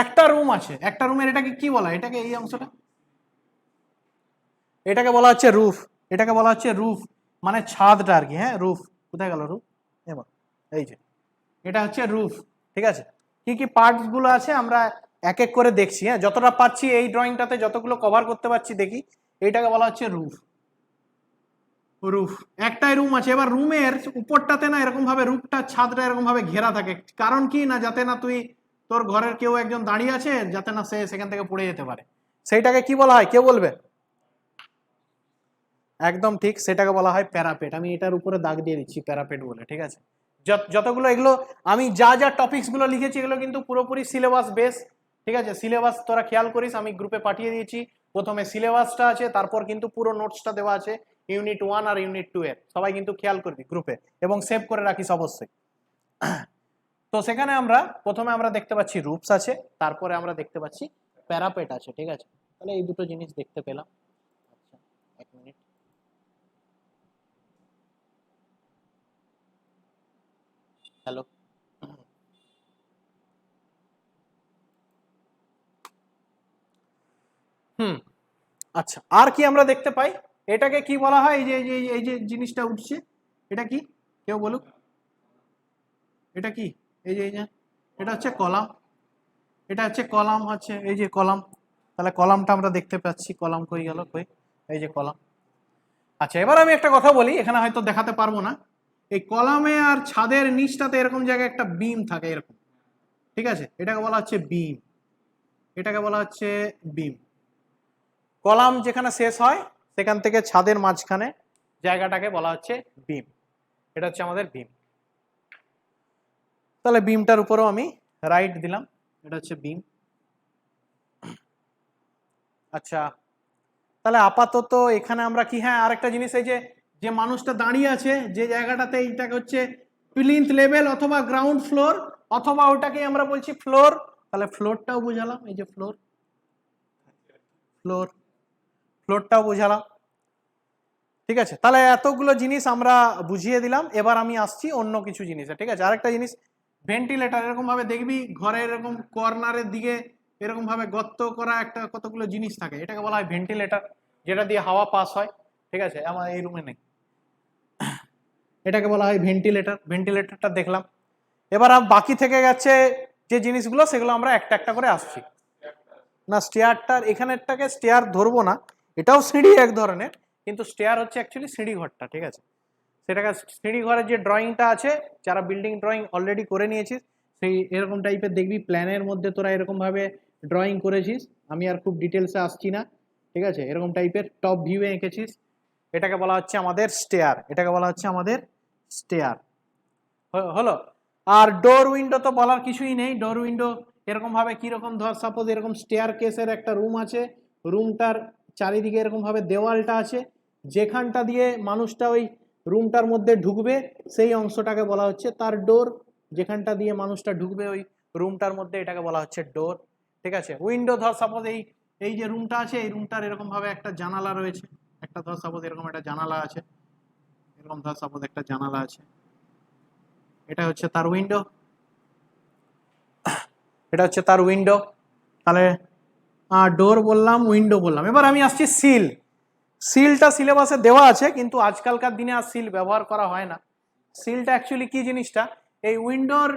একটা রুম আছে, একটা রুমের এটাকে কি বলা, এটাকে এই অংশটা, এটাকে বলা হচ্ছে রুফ। এটাকে বলা হচ্ছে রুফ, মানে ছাদটা আর কি। হ্যাঁ, রুফ কোথায় গেল রুফ, এবার এই যে এটা হচ্ছে রুফ। ঠিক আছে, কি কি পার্টস গুলো আছে আমরা এক এক করে দেখছি। হ্যাঁ, যতটা পাচ্ছি এই ড্রয়িংটাতে যতগুলো কভার করতে পারছি দেখি। এইটাকে বলা হচ্ছে রুফ। রুফ, একটাই রুম আছে। এবার রুমের উপরটাতে না এরকম ভাবে রুফটা ছাদটা এরকম ভাবে ঘেরা থাকে, কারণ কি না, যাতে না তুই তোর ঘরের কেউ একজন দাঁড়িয়ে আছে যাতে না সে সেখান থেকে পড়ে যেতে পারে। সেইটাকে কি বলা হয়, কেউ বলবে? একদম ঠিক, সেটাকে বলা হয় প্যারাপেট। আমি এটার উপরে দাগ দিয়ে দিচ্ছি প্যারাপেট বলে। ঠিক আছে, যতগুলো এগুলো আমি যা যা টপিকস গুলো লিখেছি এগুলো কিন্তু পুরোপুরি সিলেবাস বেস। ঠিক আছে, সিলেবাস তোরা খেয়াল করিস, আমি গ্রুপে পাঠিয়ে দিয়েছি। প্রথমে সিলেবাসটা আছে, তারপর কিন্তু পুরো নোটসটা দেওয়া আছে ইউনিট 1 আর ইউনিট 2 এর। সবাই কিন্তু খেয়াল করবি গ্রুপে এবং সেভ করে রাখিস অবশ্যই। তো সেখানে আমরা প্রথমে আমরা দেখতে পাচ্ছি রুফস আছে, তারপরে আমরা দেখতে পাচ্ছি প্যারাপেট আছে। ঠিক আছে, তাহলে এই দুটো জিনিস দেখতে পেলাম। আচ্ছা, এক মিনিট। হ্যালো। হুম, আচ্ছা, আর কি আমরা দেখতে পাই? এটাকে কি বলা হয়, এই যে জিনিসটা উঠছে, এটা কি, কেউ বলুক। এটা কি, এই যে এটা হচ্ছে কলাম। এটা হচ্ছে কলাম, হচ্ছে এই যে কলাম। তাহলে কলামটা আমরা দেখতে পাচ্ছি, কলাম কই গেল, কই, এই যে কলাম। আচ্ছা, এবার আমি একটা কথা বলি, এখানে হয়তো দেখাতে পারবো না। এই কলামে আর ছাদের নিচটাতে এরকম জায়গায় একটা বিম থাকে এরকম। ঠিক আছে, এটাকে বলা হচ্ছে বিম। এটাকে বলা হচ্ছে বিম। কলাম যেখানে শেষ হয় সেখান থেকে ছাদের মাঝখানে জায়গাটাকে বলা হচ্ছে বিম। এটা হচ্ছে আমাদের বিম। তাহলে বিমটার উপরেও আমি রাইট দিলাম, এটা হচ্ছে বিম। আচ্ছা, তাহলে আপাতত এখানে আমরা কি, হ্যাঁ আরেকটা জিনিস, এই যে যে মানুষটা দাঁড়িয়ে আছে যে জায়গাটাতে, এইটাকে হচ্ছে প্লিন্থ লেভেল অথবা গ্রাউন্ড ফ্লোর, অথবা ওটাকে আমরা বলছি ফ্লোর। তাহলে ফ্লোরটাও বুঝালাম, এই যে ফ্লোর, ফ্লোর, ফ্লোরটাও বুঝালাম। ঠিক আছে, তাহলে এতগুলো জিনিস আমরা বুঝিয়ে দিলাম। এবার আমি আসছি অন্য কিছু জিনিসে। ঠিক আছে, আরেকটা জিনিস, ভেন্টিলেটর। এরকম ভাবে দেখবি ঘরে এরকম কর্নারের দিকে এরকম ভাবে গর্ত করা একটা কতগুলো জিনিস থাকে, এটাকে বলা হয় ভেন্টিলেটর, যেটা দিয়ে হাওয়া পাস হয়। ঠিক আছে, আমার এই রুমে নেই, এটাকে বলা হয় ভেন্টিলেটর। ভেন্টিলেটরটা দেখলাম। এবার বাকি থেকে গেছে যে জিনিসগুলো, সেগুলো আমরা একটা একটা করে আসছি। না, স্টেয়ারটার এখানেরটাকে স্টেয়ার ধরবো না, এটাও সিঁড়ি এক ধরনের, কিন্তু স্টেয়ার হচ্ছে অ্যাকচুয়ালি সিঁড়ি ঘরটা। ঠিক আছে, সেটাকে সিঁড়ি ঘরের যে ড্রয়িংটা আছে, যারা বিল্ডিং ড্রয়িং অলরেডি করে নিয়েছিস, সেই এরকম টাইপের দেখবি প্ল্যানের মধ্যে তোরা এরকম ভাবে ড্রয়িং করেছিস। আমি আর খুব ডিটেলসে আসছি না। ঠিক আছে, এরকম টাইপের টপ ভিউয়ে এঁকেছিস। এটাকে বলা হচ্ছে আমাদের স্টেয়ার। এটাকে বলা হচ্ছে আমাদের স্টেয়ার। হলো। আর ডোর উইন্ডো তো বলার কিছুই নেই। ডোর উইন্ডো এরকম ভাবে কিরকম, ধর সাপোজ এরকম স্টেয়ার কেসের একটা রুম আছে, রুমটার চারিদিকে এরকম ভাবে দেওয়ালটা আছে, যেখানটা দিয়ে মানুষটা ওই রুমটার মধ্যে ঢুকবে সেই অংশটাকে বলা হচ্ছে তার ডোর। যেখানটা দিয়ে মানুষটা ঢুকবে ওই রুমটার মধ্যে, এটাকে বলা হচ্ছে ডোর। ঠিক আছে, উইন্ডো ধর সাপোজ এই এই যে রুমটা আছে, এই রুমটার এরকম ভাবে একটা জানালা রয়েছে, একটা ধর সাপোজ এরকম একটা জানালা আছে, এরকম ধর সাপোজ একটা জানালা আছে, এটা হচ্ছে তার উইন্ডো। এটা হচ্ছে তার উইন্ডো। তাহলে ডোর বললাম, উইন্ডো বললাম। এবার আমি আসছি সিল। সিলটা সিলেবাসে দেওয়া আছে, কিন্তু আজকালকার দিনে আর সিল ব্যবহার করা হয় না। সিলটা অ্যাকচুয়ালি কি জিনিসটা, এই উইন্ডোর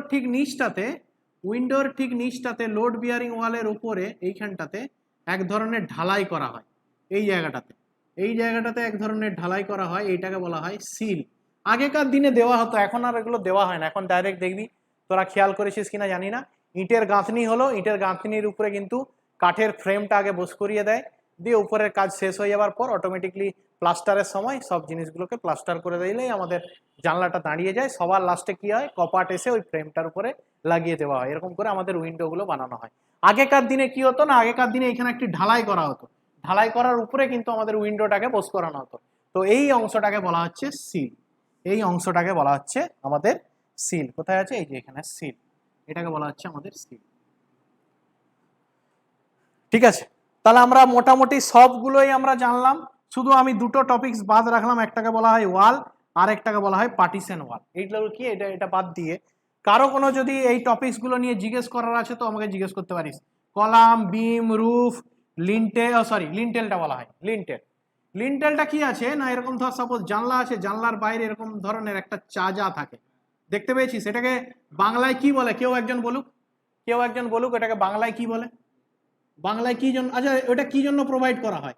ঠিক নিচটাতে লোড বিয়ারিং ওয়ালের উপরে এইখানটাতে এক ধরনের ঢালাই করা হয়। এই জায়গাটাতে, এই জায়গাটাতে এক ধরনের ঢালাই করা হয়, এইটাকে বলা হয় সিল। আগেকার দিনে দেওয়া হতো, এখন আর এগুলো দেওয়া হয় না। এখন ডাইরেক্ট দেখবি, তোরা খেয়াল করেছিস কিনা জানি না, ইটের গাঁথনি হলো, ইটের গাঁথনির উপরে কিন্তু কাঠের ফ্রেমটা আগে বস করিয়ে দেয়, দিয়ে উপরের কাজ শেষ হয়ে যাওয়ার পর অটোমেটিকলি প্লাস্টারের সময় সব জিনিসগুলোকে প্লাস্টার করে দিলেই আমাদের জানলাটা দাঁড়িয়ে যায়। সবার লাস্টে কি হয়, কপাট এসে ওই ফ্রেমটার উপরে লাগিয়ে দেওয়া হয়। এরকম করে আমাদের উইন্ডোগুলো বানানো হয়। আগেকার দিনে কি হতো না, আগেকার দিনে এখানে একটি ঢালাই করা হতো, ঢালাই করার উপরে কিন্তু আমাদের উইন্ডোটাকে বস করানো হতো। তো এই অংশটাকে বলা হচ্ছে সিল। এই অংশটাকে বলা হচ্ছে আমাদের সিল। কোথায় আছে, এই যে এখানে সিল। এটাকে বলা হচ্ছে আমাদের সিল। ঠিক আছে, তাহলে আমরা মোটামুটি সবগুলোই আমরা জানলাম, শুধু আমি দুটো টপিকস বাদ রাখলাম, একটাকে বলা হয় ওয়াল আর একটাকে বলা হয় পার্টিশন ওয়াল। এইগুলো কি, এটা বাদ দিয়ে কারো কোনো যদি এই টপিকসগুলো নিয়ে জিজ্ঞেস করার আছে তো আমাকে জিজ্ঞেস করতে পারিস। কলাম, বিম, রুফ, লিন্টেল, সরি লিন্টেলটা বলা হয় লিন্টেল। লিন্টেলটা কি আছে না, এরকম ধর সাপোজ জানলা আছে, জানলার বাইরে এরকম ধরনের একটা চাজা থাকে, দেখতে পেয়েছিস? এটাকে বাংলায় কি বলে? কেউ একজন বলুক এটাকে বাংলায় কি বলে? বাংলায় কি জন্য, আচ্ছা ওটা কি জন্য প্রোভাইড করা হয়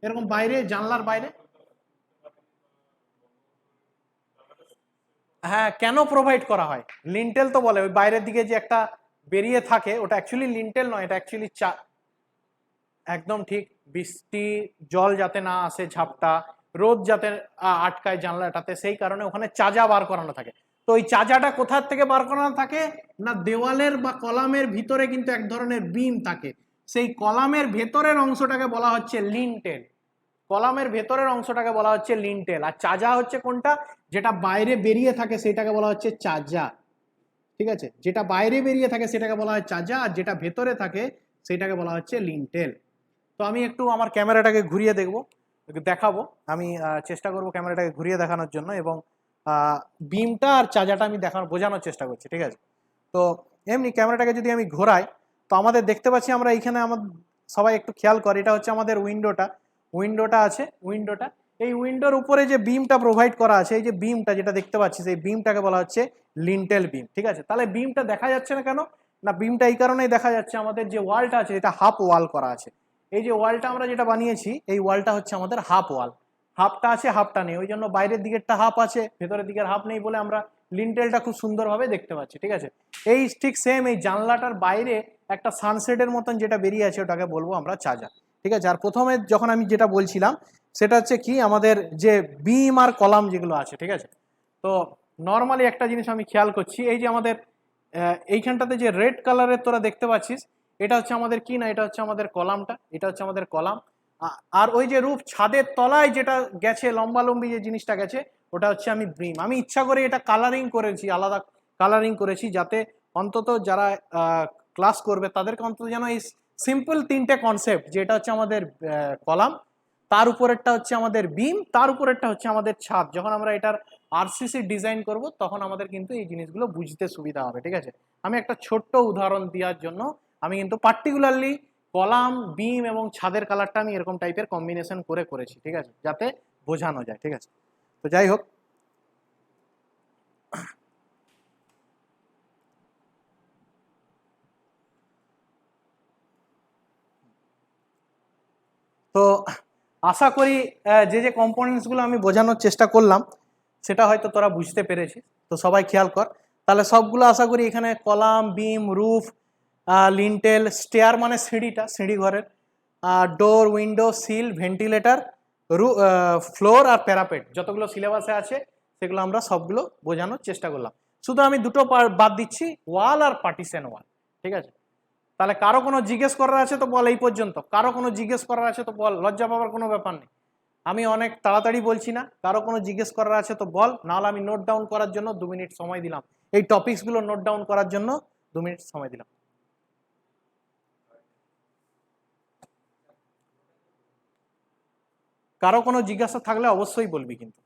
এরকম বাইরে, জানলার বাইরে? হ্যাঁ, কেন প্রোভাইড করা হয়? লিন্টেল তো বলে ওই বাইরের দিকে যে একটা বেরিয়ে থাকে, ওটা অ্যাকচুয়ালি লিন্টেল নয়, এটা অ্যাকচুয়ালি একদম ঠিক। বৃষ্টি জল যাতে না আসে, ঝাপটা রোদ যাতে আটকায় জানলাটাতে, সেই কারণে ওখানে চাজা বার করানো থাকে। তো ওই চাজাটা কোথার থেকে বার করানো থাকে না, দেওয়ালের বা কলামের ভিতরে কিন্তু এক ধরনের বিম থাকে, সেই কলামের ভেতরের অংশটাকে বলা হচ্ছে লিন্টেল। কলামের ভেতরের অংশটাকে বলা হচ্ছে লিন্টেল। আর চাজা হচ্ছে কোনটা, যেটা বাইরে বেরিয়ে থাকে সেটাকে বলা হচ্ছে চাজা। ঠিক আছে, যেটা বাইরে বেরিয়ে থাকে সেটাকে বলা হয় চাজা, আর যেটা ভেতরে থাকে সেটাকে বলা হচ্ছে লিন্টেল। তো আমি একটু আমার ক্যামেরাটাকে ঘুরিয়ে দেখাবো, আমি চেষ্টা করব ক্যামেরাটাকে ঘুরিয়ে দেখানোর জন্য, এবং বিমটা আর চাজাটা আমি বোঝানোর চেষ্টা করছি। ঠিক আছে, তো এমনি ক্যামেরাটাকে যদি আমি ঘোরাই তো আমাদের দেখতে পাচ্ছি, আমরা এইখানে আমাদের সবাই একটু খেয়াল করি, এটা হচ্ছে আমাদের উইন্ডোটা আছে, এই উইন্ডোর উপরে যে বিমটা প্রোভাইড করা আছে, এই যে বিমটা যেটা দেখতে পাচ্ছি, সেই বিমটাকে বলা হচ্ছে লিন্টেল বিম। ঠিক আছে, তাহলে বিমটা দেখা যাচ্ছে না কেন না, বিমটা এই কারণেই দেখা যাচ্ছে, আমাদের যে ওয়ালটা আছে এটা হাফ ওয়াল করা আছে। এই যে ওয়ালটা আমরা যেটা বানিয়েছি, এই ওয়ালটা হচ্ছে আমাদের হাফ ওয়াল, হাফটা আছে হাফটা নেই, ওই জন্য বাইরের দিকেরটা হাফ আছে, ভেতরের দিকের হাফ নেই বলে আমরা লিন্টেলটা খুব সুন্দরভাবে দেখতে পাচ্ছি। ঠিক আছে, এই ঠিক সেম এই জানলাটার বাইরে একটা সানসেটের মতন যেটা বেরিয়ে আছে ওটাকে বলবো আমরা চাজা। ঠিক আছে, আর প্রথমে যখন আমি যেটা বলছিলাম সেটা হচ্ছে কি, আমাদের যে বিম আর কলাম যেগুলো আছে, ঠিক আছে, তো নর্মালি একটা জিনিস আমি খেয়াল করছি, এই যে আমাদের এইখানটাতে যে রেড কালারের তোরা দেখতে পাচ্ছিস, এটা হচ্ছে আমাদের কি না, এটা হচ্ছে আমাদের কলামটা, এটা হচ্ছে আমাদের কলাম। আর ওই যে রূপ ছাদের তলায় যেটা গেছে লম্বালম্বি যে জিনিসটা গেছে, ওটা হচ্ছে আমি বিম। আমি ইচ্ছা করে এটা কালারিং করেছি, আলাদা কালারিং করেছি, যাতে অন্তত যারা ক্লাস করবে তাদেরকে অন্তত যেন এই সিম্পল তিনটে কনসেপ্ট, যেটা হচ্ছে আমাদের কলাম, তার উপরেরটা হচ্ছে আমাদের বিম, তার উপরেরটা হচ্ছে আমাদের ছাদ, যখন আমরা এটার আরসিসি ডিজাইন করব তখন আমাদের কিন্তু এই জিনিসগুলো বুঝতে সুবিধা হবে। ঠিক আছে, আমি একটা ছোট্ট উদাহরণ দেওয়ার জন্য আমি কিন্তু পার্টিকুলারলি কলাম, বিম এবং ছাদের কালারটা আমি এরকম টাইপের কম্বিনেশন করেছি। ঠিক আছে, যাতে বোঝানো যায়। ঠিক আছে, তো যাই হোক, তো আশা করি যে কম্পোনেন্টসগুলো আমি বোঝানোর চেষ্টা করলাম সেটা হয়তো তোরা বুঝতে পেরেছিস। তো সবাই খেয়াল কর, তাহলে সবগুলো আশা করি এখানে কলাম, বিম, রুফ, লিন্টেল, স্টেয়ার মানে সিঁড়ি ঘরের, ডোর, উইন্ডো, সিল, ভেন্টিলেটর, ফ্লোর আর প্যারাপেট, যতগুলো সিলেবাসে আছে সেগুলো আমরা সবগুলো বোঝানোর চেষ্টা করলাম। শুধু আমি দুটো বাদ দিচ্ছি, ওয়াল আর পার্টিশন ওয়াল। ঠিক আছে, তাহলে কারো কোনো জিজ্ঞেস করার আছে তো বল, এই পর্যন্ত কারো কোনো জিজ্ঞেস করার আছে তো বল, লজ্জা পাওয়ার কোনো ব্যাপার নেই। আমি অনেক তাড়াতাড়ি বলছি না, কারো কোনো জিজ্ঞেস করার আছে তো বল, নাহলে আমি নোট ডাউন করার জন্য 2 মিনিট সময় দিলাম, এই টপিকসগুলো নোট ডাউন করার জন্য 2 মিনিট সময় দিলাম। কারো কোনো জিজ্ঞাসা থাকলে অবশ্যই বলবি কিন্তু।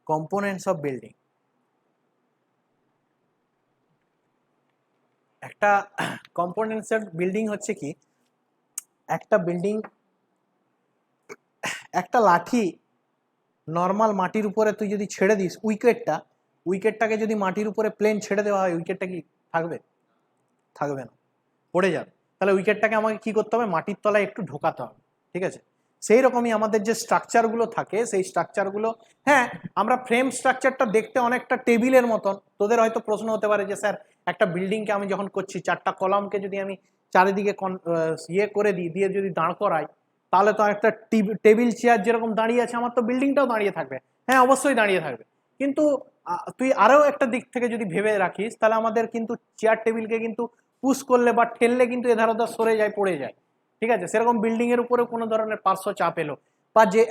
কম্পোনেন্টস অফ বিল্ডিং, একটা কম্পোনেন্টস অফ বিল্ডিং হচ্ছে কি, একটা বিল্ডিং, একটা লাঠি নর্মাল মাটির উপরে তুই যদি ছেড়ে দিস, উইকেটটাকে যদি মাটির উপরে প্লেন ছেড়ে দেওয়া হয়, উইকেটটা কি থাকবে? থাকবে না, পড়ে যাবে। তাহলে উইকেটটাকে আমাকে কি করতে হবে, মাটির তলায় একটু ঢোকাতে হবে। ঠিক আছে, সেই রকমই আমাদের যে স্ট্রাকচারগুলো থাকে, সেই স্ট্রাকচারগুলো, হ্যাঁ আমরা ফ্রেম স্ট্রাকচারটা দেখতে অনেকটা টেবিলের মতন। তোদের হয়তো প্রশ্ন হতে পারে যে স্যার, একটা বিল্ডিংকে আমি যখন করছি, 4টা কলামকে যদি আমি চারিদিকে করে দিয়ে যদি দাঁড় করাই, তাহলে তো একটা টেবিল চেয়ার যেরকম দাঁড়িয়ে আছে, আমার তো বিল্ডিংটাও দাঁড়িয়ে থাকবে। হ্যাঁ, অবশ্যই দাঁড়িয়ে থাকবে, কিন্তু তুই আরও একটা দিক থেকে যদি ভেবে রাখিস, তাহলে আমাদের কিন্তু চেয়ার টেবিলকে কিন্তু পুশ করলে বা ঠেললে কিন্তু এধার ওধার সরে যায়, পড়ে যায়, ঠিক আছে। সেরকম বিল্ডিং এর উপরে কোনো ধরনের পার্শ্ব চাপ এলো বা যে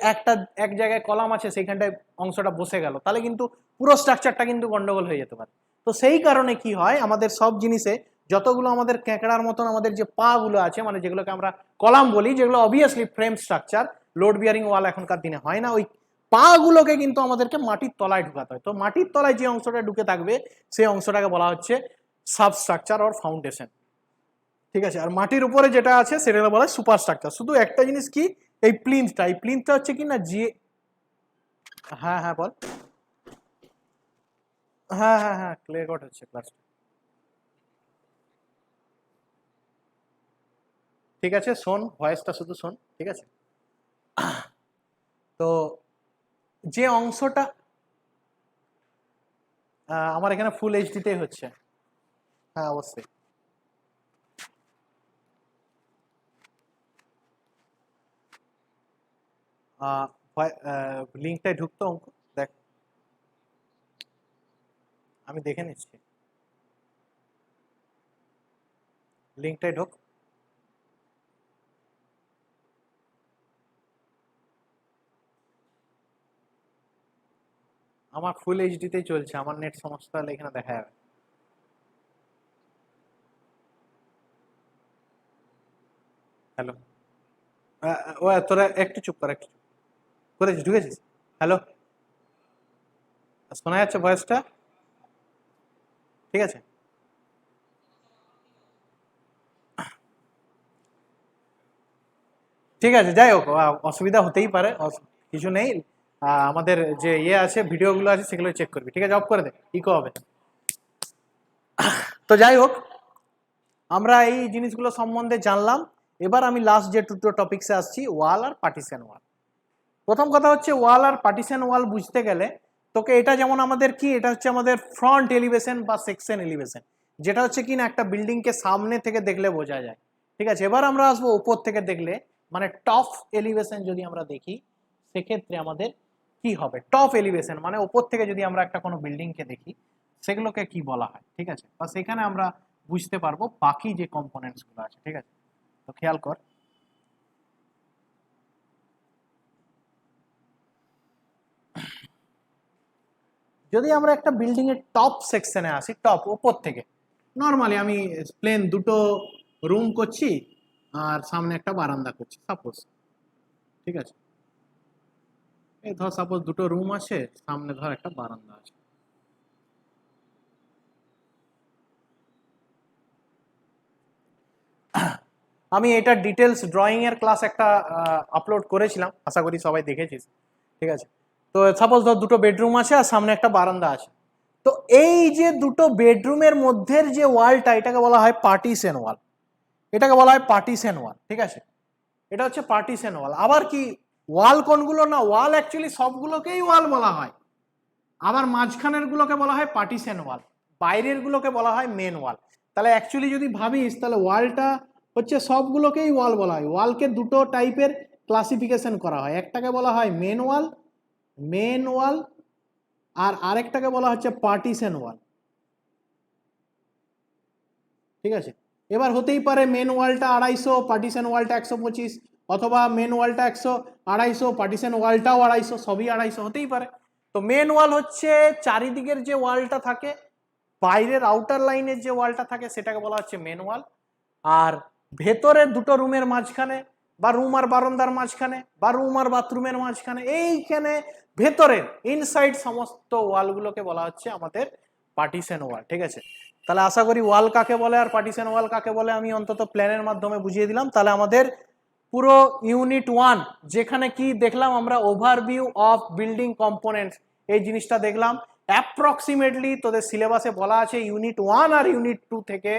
এক জায়গায় কলাম আছে সেইখানটায় অংশটা বসে গেল, তাহলে কিন্তু পুরো স্ট্রাকচারটা কিন্তু গন্ডগোল হয়ে যেতে পারে। তো সেই কারণে কি হয়, আমাদের সব জিনিসে যতগুলো আমাদের ক্যাঁকড়ার মতন আমাদের যে পা গুলো আছে, মানে যেগুলোকে আমরা কলাম বলি, যেগুলো obviously frame structure, load bearing wall এখনকার দিনে হয় না, ওই পা গুলোকে কিন্তু আমাদেরকে মাটির তলায় ঢুকাতে হয়। তো মাটির তলায় যে অংশটা ঢুকে থাকবে সেই অংশটাকে বলা হচ্ছে সাবস্ট্রাকচার অর ফাউন্ডেশন, ঠিক আছে। আর মাটির উপরে যেটা আছে সেটা বলা হয় সুপার স্ট্রাকচার। শুধু একটা জিনিস কি, এই প্লিন্থটা হচ্ছে কি না যে, হ্যাঁ হ্যাঁ বল, হ্যাঁ হ্যাঁ হ্যাঁ ক্লে কোট হচ্ছে ক্লাস, ঠিক আছে। শোন, ভয়েসটা শুধু শোন, ঠিক আছে। তো যে অংশটা আমার এখানে ফুল এইচডিতেই হচ্ছে, হ্যাঁ অবশ্যই। লিঙ্কটায় ঢুকতো অঙ্ক, দেখ আমি দেখে নিচ্ছি, লিঙ্কটায় ঢোক। আমার ফুল এইচডিতেই চলছে, আমার নেট সমস্যা হলে এখানে দেখা যাবে। হ্যালো, ও তোরা একটু চুপ কর, একটু চুপ করেছিস, ঢুকেছিস। হ্যালো, শোনা যাচ্ছে ভয়েসটা, ঠিক আছে। ঠিক আছে, যাই হোক, অসুবিধা হতেই পারে, কিছু নেই। আমাদের যে ইয়ে আছে, ভিডিওগুলো আছে, সেগুলো চেক করবি, ঠিক আছে। অফ করে দে, ইকো হবে। তো যাই হোক, আমরা এই জিনিসগুলো সম্বন্ধে জানলাম। এবার আমি লাস্ট যে দুটো টপিকসে আসছি, ওয়াল আর পার্টিশন ওয়াল। প্রথম কথা হচ্ছে, ওয়াল আর পার্টিশন ওয়াল বুঝতে গেলে তোকে এটা, যেমন আমাদের কি, এটা হচ্ছে আমাদের ফ্রন্ট এলিভেশন বা সেকশন এলিভেশন, যেটা হচ্ছে কি না একটা বিল্ডিংকে সামনে থেকে দেখলে বোঝা যায়, ঠিক আছে। এবার আমরা আসবো উপর থেকে দেখলে, মানে টপ এলিভেশন যদি আমরা দেখি, সেক্ষেত্রে আমাদের কি হবে। টপ এলিভেশন মানে উপর থেকে যদি আমরা একটা কোনো বিল্ডিংকে দেখি, সেগুলোকে কি বলা হয়, ঠিক আছে। বা সেখানে আমরা বুঝতে পারবো বাকি যে কম্পোনেন্টস গুলো আছে, ঠিক আছে। তো খেয়াল কর, যদি আমরা একটা বিল্ডিং এর টপ সেকশনে আসি, টপ উপর থেকে, নর্মালি আমি প্লেন দুটো রুম করছি আর সামনে একটা বারান্দা করছি সাপোজ, ঠিক আছে। এই ধর সাপোজ দুটো রুম আছে, সামনে ধর একটা বারান্দা আছে। আমি এটা ডিটেলস ড্রয়িং এর ক্লাস একটা আপলোড করেছিলাম, আশা করি সবাই দেখেছিস, ঠিক আছে। তো সাপোজ ধর দুটো বেডরুম আছে আর সামনে একটা বারান্দা আছে। তো এই যে দুটো বেডরুমের মধ্যের যে ওয়ালটা, এটাকে বলা হয় পার্টিশন ওয়াল, এটাকে বলা হয় পার্টিশন ওয়াল, ঠিক আছে। এটা হচ্ছে পার্টিশন ওয়াল। আবার কি, ওয়াল কোনগুলো না, ওয়াল অ্যাকচুয়ালি সবগুলোকেই ওয়াল বলা হয়। আবার মাঝখানের গুলোকে বলা হয় পার্টিশন ওয়াল, বাইরের গুলোকে বলা হয় মেন ওয়াল। তাহলে অ্যাকচুয়ালি যদি ভাবিস, তাহলে ওয়ালটা হচ্ছে সবগুলোকেই ওয়াল বলা হয়। ওয়ালকে দুটো টাইপের ক্লাসিফিকেশন করা হয়, একটাকে বলা হয় মেন ওয়াল আর আরেকটাকে বলা হচ্ছে পার্টিশন ওয়াল, ঠিক আছে। এবার হতেই পারে মেন ওয়ালটা 250, পার্টিশন ওয়ালটা 125, অথবা মেন ওয়ালটা 250 পার্টিশন ওয়ালটাও 250, সবই 250 হতেই পারে। তো মেন ওয়াল হচ্ছে চারিদিকের যে ওয়ালটা থাকে, বাইরের আউটার লাইনের যে ওয়ালটা থাকে, সেটাকে বলা হচ্ছে মেন ওয়াল। আর ভেতরের দুটো রুমের মাঝখানে, বা রুম আর বারান্দার মাঝখানে, বা রুম আর বাথরুমের মাঝখানে, এইখানে ভেতরের ইনসাইড সমস্ত ওয়ালগুলোকে বলা হচ্ছে আমাদের পার্টিশন ওয়াল, ঠিক আছে। তাহলে আশা করি ওয়াল কাকে বলে আর পার্টিশন ওয়াল কাকে বলে আমি অন্তত প্ল্যানের মাধ্যমে বুঝিয়ে দিলাম। তাহলে আমাদের পুরো ইউনিট 1, যেখানে কি দেখলাম আমরা, ওভারভিউ অফ বিল্ডিং কম্পোনেন্টস, এই জিনিসটা দেখলাম। অ্যাপ্রক্সিমেটলি তোদের সিলেবাসে বলা আছে ইউনিট 1 আর ইউনিট 2 থেকে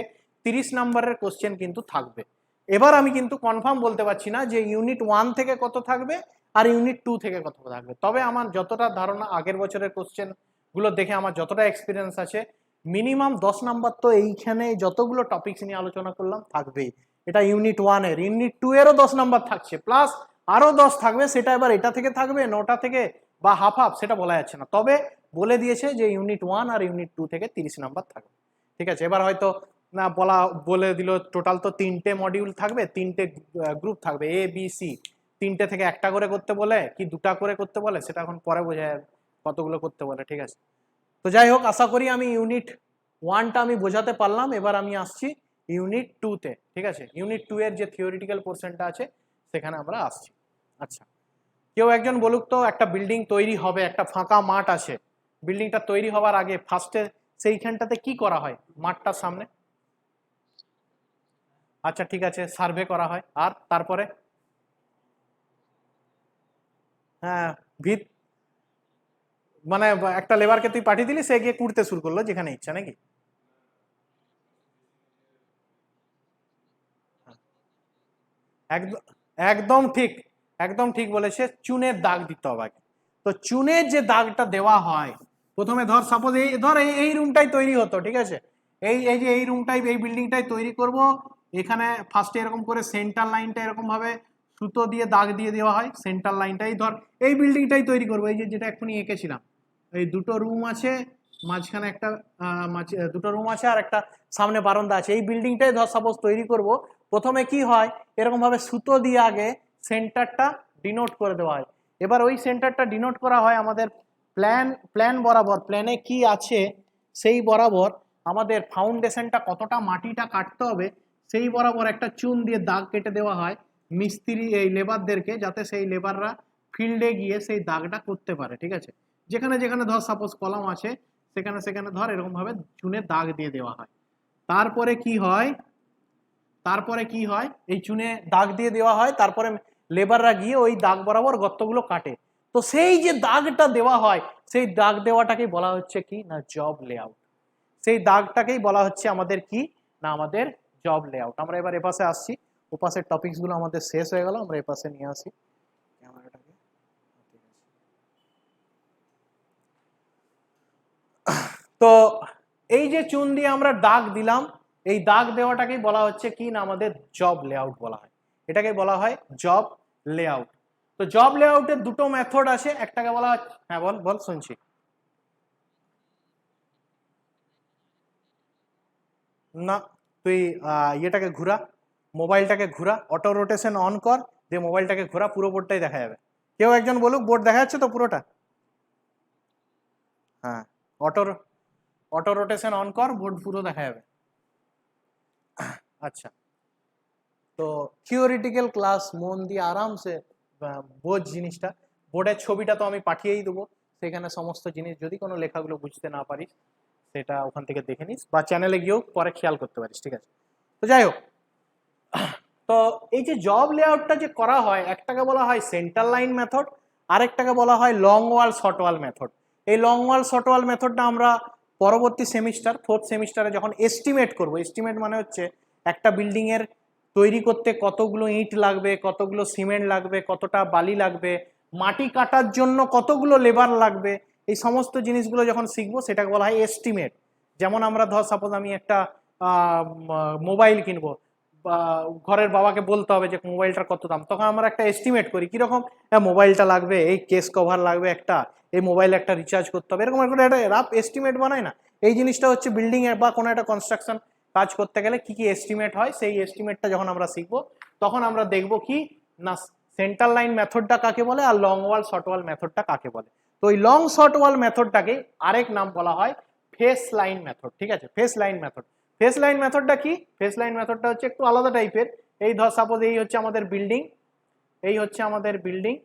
30 নম্বরের কোশ্চেন কিন্তু থাকবে। এবার আমি কিন্তু কনফার্ম বলতে পারছি না যে ইউনিট 1 থেকে কত থাকবে আর ইউনিট 2 থেকে কত থাকবে, তবে আমার যতটা ধারণা, আগের বছরের কোশ্চেন গুলো দেখে আমার যতটা এক্সপিরিয়েন্স আছে, মিনিমাম 10 নাম্বার তো এইখানে যতগুলো টপিকস নিয়ে আলোচনা করলাম থাকবেই। এটা ইউনিট 1 এর, ইউনিট 2 এরও 10 নাম্বার থাকছে, প্লাস আরো 10 থাকবে, সেটা এবার এটা থেকে থাকবে 9টা থেকে বা হাফ হাফ, সেটা বলা যাচ্ছে না। তবে বলে দিয়েছে যে ইউনিট 1 আর ইউনিট 2 থেকে 30 নাম্বার থাকবে, ঠিক আছে। এবার হয়তো না বলে দিল টোটাল তো 3টে মডিউল থাকবে, 3টে গ্রুপ থাকবে, এ বি সি, 3টে থেকে একটা করে করতে বলে কি 2টা করে করতে বলে সেটা এখন পরে বোঝা যাবে কতগুলো করতে বলে, ঠিক আছে। তো যাই হোক, আশা করি আমি ইউনিট 1টা আমি বোঝাতে পারলাম। এবার আমি আসছি ইউনিট 2তে, ঠিক আছে। ইউনিট 2 এর যে থিওরিটিক্যাল পোর্শনটা আছে সেখানে আমরা আসছি। আচ্ছা, কেউ একজন বলুক তো, একটা বিল্ডিং তৈরি হবে, একটা ফাঁকা মাঠ আছে, বিল্ডিংটা তৈরি হওয়ার আগে ফার্স্টে সেইখানটাতে কি করা হয় মাঠটার সামনে? আচ্ছা ঠিক আছে, সার্ভে করা হয়। আর তারপরে? হ্যাঁ, ভিত মানে একটা লেবারকে তুই পাঠিয়ে দিলি, সে গিয়ে কুড়তে শুরু করলো যেখানে ইচ্ছা, নাকি? একদম একদম ঠিক, একদম ঠিক বলেছে। চুনের দাগ দিতে হবে আগে। তো চুনের যে দাগটা দেওয়া হয় প্রথমে, ধর সাপোজ এই রুমটাই তৈরি হতো, ঠিক আছে। এই যে এই রুমটাই, এই বিল্ডিংটাই তৈরি করব। এখানে ফার্স্টে এরকম করে সেন্টার লাইনটা এরকম ভাবে সুতো দিয়ে দাগ দিয়ে দেওয়া হয়। সেন্টার লাইনটাই ধর এই বিল্ডিংটাই তৈরি করবো, এই যে যেটা এক্ষুনি এঁকেছিলাম। এই দুটো রুম আছে, মাঝখানে একটা দুটো রুম আছে আর একটা সামনে বারান্দা আছে। এই বিল্ডিংটাই ধর সাপোজ তৈরি করব। প্রথমে কি হয়, এরকম ভাবে সুতো দিয়ে আগে সেন্টারটা ডিনোট করে দেওয়া হয়। এবার ওই সেন্টারটা ডিনোট করা হয় আমাদের প্ল্যান বরাবর। প্ল্যানে কি আছে সেই বরাবর আমাদের ফাউন্ডেশনটা কতটা মাটিটা কাটতে হবে সেই বরাবর একটা চুন দিয়ে দাগ কেটে দেওয়া হয় মিস্ত্রি এই লেবারদেরকে, যাতে সেই লেবাররা ফিল্ডে গিয়ে সেই দাগটা করতে পারে, ঠিক আছে। যেখানে যেখানে ধর সাপোজ কলাম আছে সেখানে সেখানে ধর এরকম ভাবে চুনে দাগ দিয়ে দেওয়া হয়। তারপরে কি হয়, এই চুনে দাগ দিয়ে দেওয়া হয়, তারপরে লেবাররা গিয়ে ওই দাগ বরাবর গর্তগুলো কাটে। তো সেই যে দাগটা দেওয়া হয় সেই দাগ দেওয়াটাকেই বলা হচ্ছে কি না জব লেআউট। সেই দাগটাকেই বলা হচ্ছে আমাদের কি না আমাদের জব লেআউট। আমরা এবার এপাশে আসছি, ওপাশের টপিকস গুলো আমাদের শেষ হয়ে গেল, আমরা এপাশে নিয়ে আসি ক্যামেরাটাকে। তো এই যে চুন দিয়ে আমরা দাগ দিলাম, এই দাগ দেওয়াটাকেই বলা হচ্ছে কি না আমাদের জব লেআউট বলা হয়। এটাকে বলা হয় জব লেআউট। তো জব লেআউটের দুটো মেথড আছে, একটাকে বলা হয়, হ্যাঁ বল বল শুনছি। না, তুই ইয়েটাকে ঘুরা, মোবাইলটাকে ঘুরা, অটো রোটেশন অন কর, দিয়ে মোবাইলটাকে ঘোরা, পুরো বোর্ডটাই দেখা যাবে। কেউ একজন বলুক বোর্ড দেখা যাচ্ছে তো পুরোটা? হ্যাঁ, অটো অটো রোটেশন অন কর, বোর্ড পুরো দেখা যাবে। আচ্ছা, তো থিওরিটিক্যাল ক্লাস মন দিয়ে আরামসে বোঝ জিনিসটা। বোর্ডের ছবিটা তো আমি পাঠিয়েই দেবো, সেখানে সমস্ত জিনিস যদি কোনো লেখাগুলো বুঝতে না পারিস সেটা ওখান থেকে দেখে নিস, বা চ্যানেলে গিয়েও পরে খেয়াল করতে পারিস, ঠিক আছে। তো যাই হোক, তো এই যে জব লেআউটটা যে করা হয়, একটাকে বলা হয় সেন্টার লাইন মেথড, আরেকটাকে বলা হয় লং ওয়াল শর্ট ওয়াল মেথড। এই লং ওয়াল শর্ট ওয়াল মেথডটা আমরা পরবর্তী সেমিস্টার, 4th সেমিস্টারে যখন এস্টিমেট করব, এস্টিমেট মানে হচ্ছে একটা বিল্ডিং এর তৈরি করতে কতগুলো ইট লাগবে, কতগুলো সিমেন্ট লাগবে, কতটা বালি লাগবে, মাটি কাটার জন্য কতগুলো লেবার লাগবে, এই সমস্ত জিনিসগুলো যখন শিখবো সেটাকে বলা হয় এস্টিমেট। যেমন আমরা ধর সাপোজ আমি একটা মোবাইল কিনবো, বা ঘরের বাবাকে বলতে হবে যে মোবাইলটার কত দাম, তখন আমরা একটা এস্টিমেট করি কিরকম, মোবাইলটা লাগবে, এই কেস কভার লাগবে একটা, এই মোবাইলে একটা রিচার্জ করতে হবে, এরকম একটা রাফ এস্টিমেট বানায় না। এই জিনিসটা হচ্ছে বিল্ডিং এ বা কোনো একটা কনস্ট্রাকশন কাজ করতে গেলে কি কি এস্টিমেট হয়, সেই এস্টিমেটটা যখন আমরা শিখবো তখন আমরা দেখবো কি না সেন্টার লাইন মেথডটা কাকে বলে আর লং ওয়াল শর্ট ওয়াল মেথডটা কাকে বলে। তো এই লং শর্ট ওয়াল মেথডটাকে আরেক নাম বলা হয় ফেস লাইন মেথড, ঠিক আছে। Face line method, face line মেথডটা কি? ফেস লাইন মেথডটা হচ্ছে একটু আলাদা টাইপের। এই ধর সাপোজ এই হচ্ছে আমাদের বিল্ডিং, এই হচ্ছে আমাদের বিল্ডিং,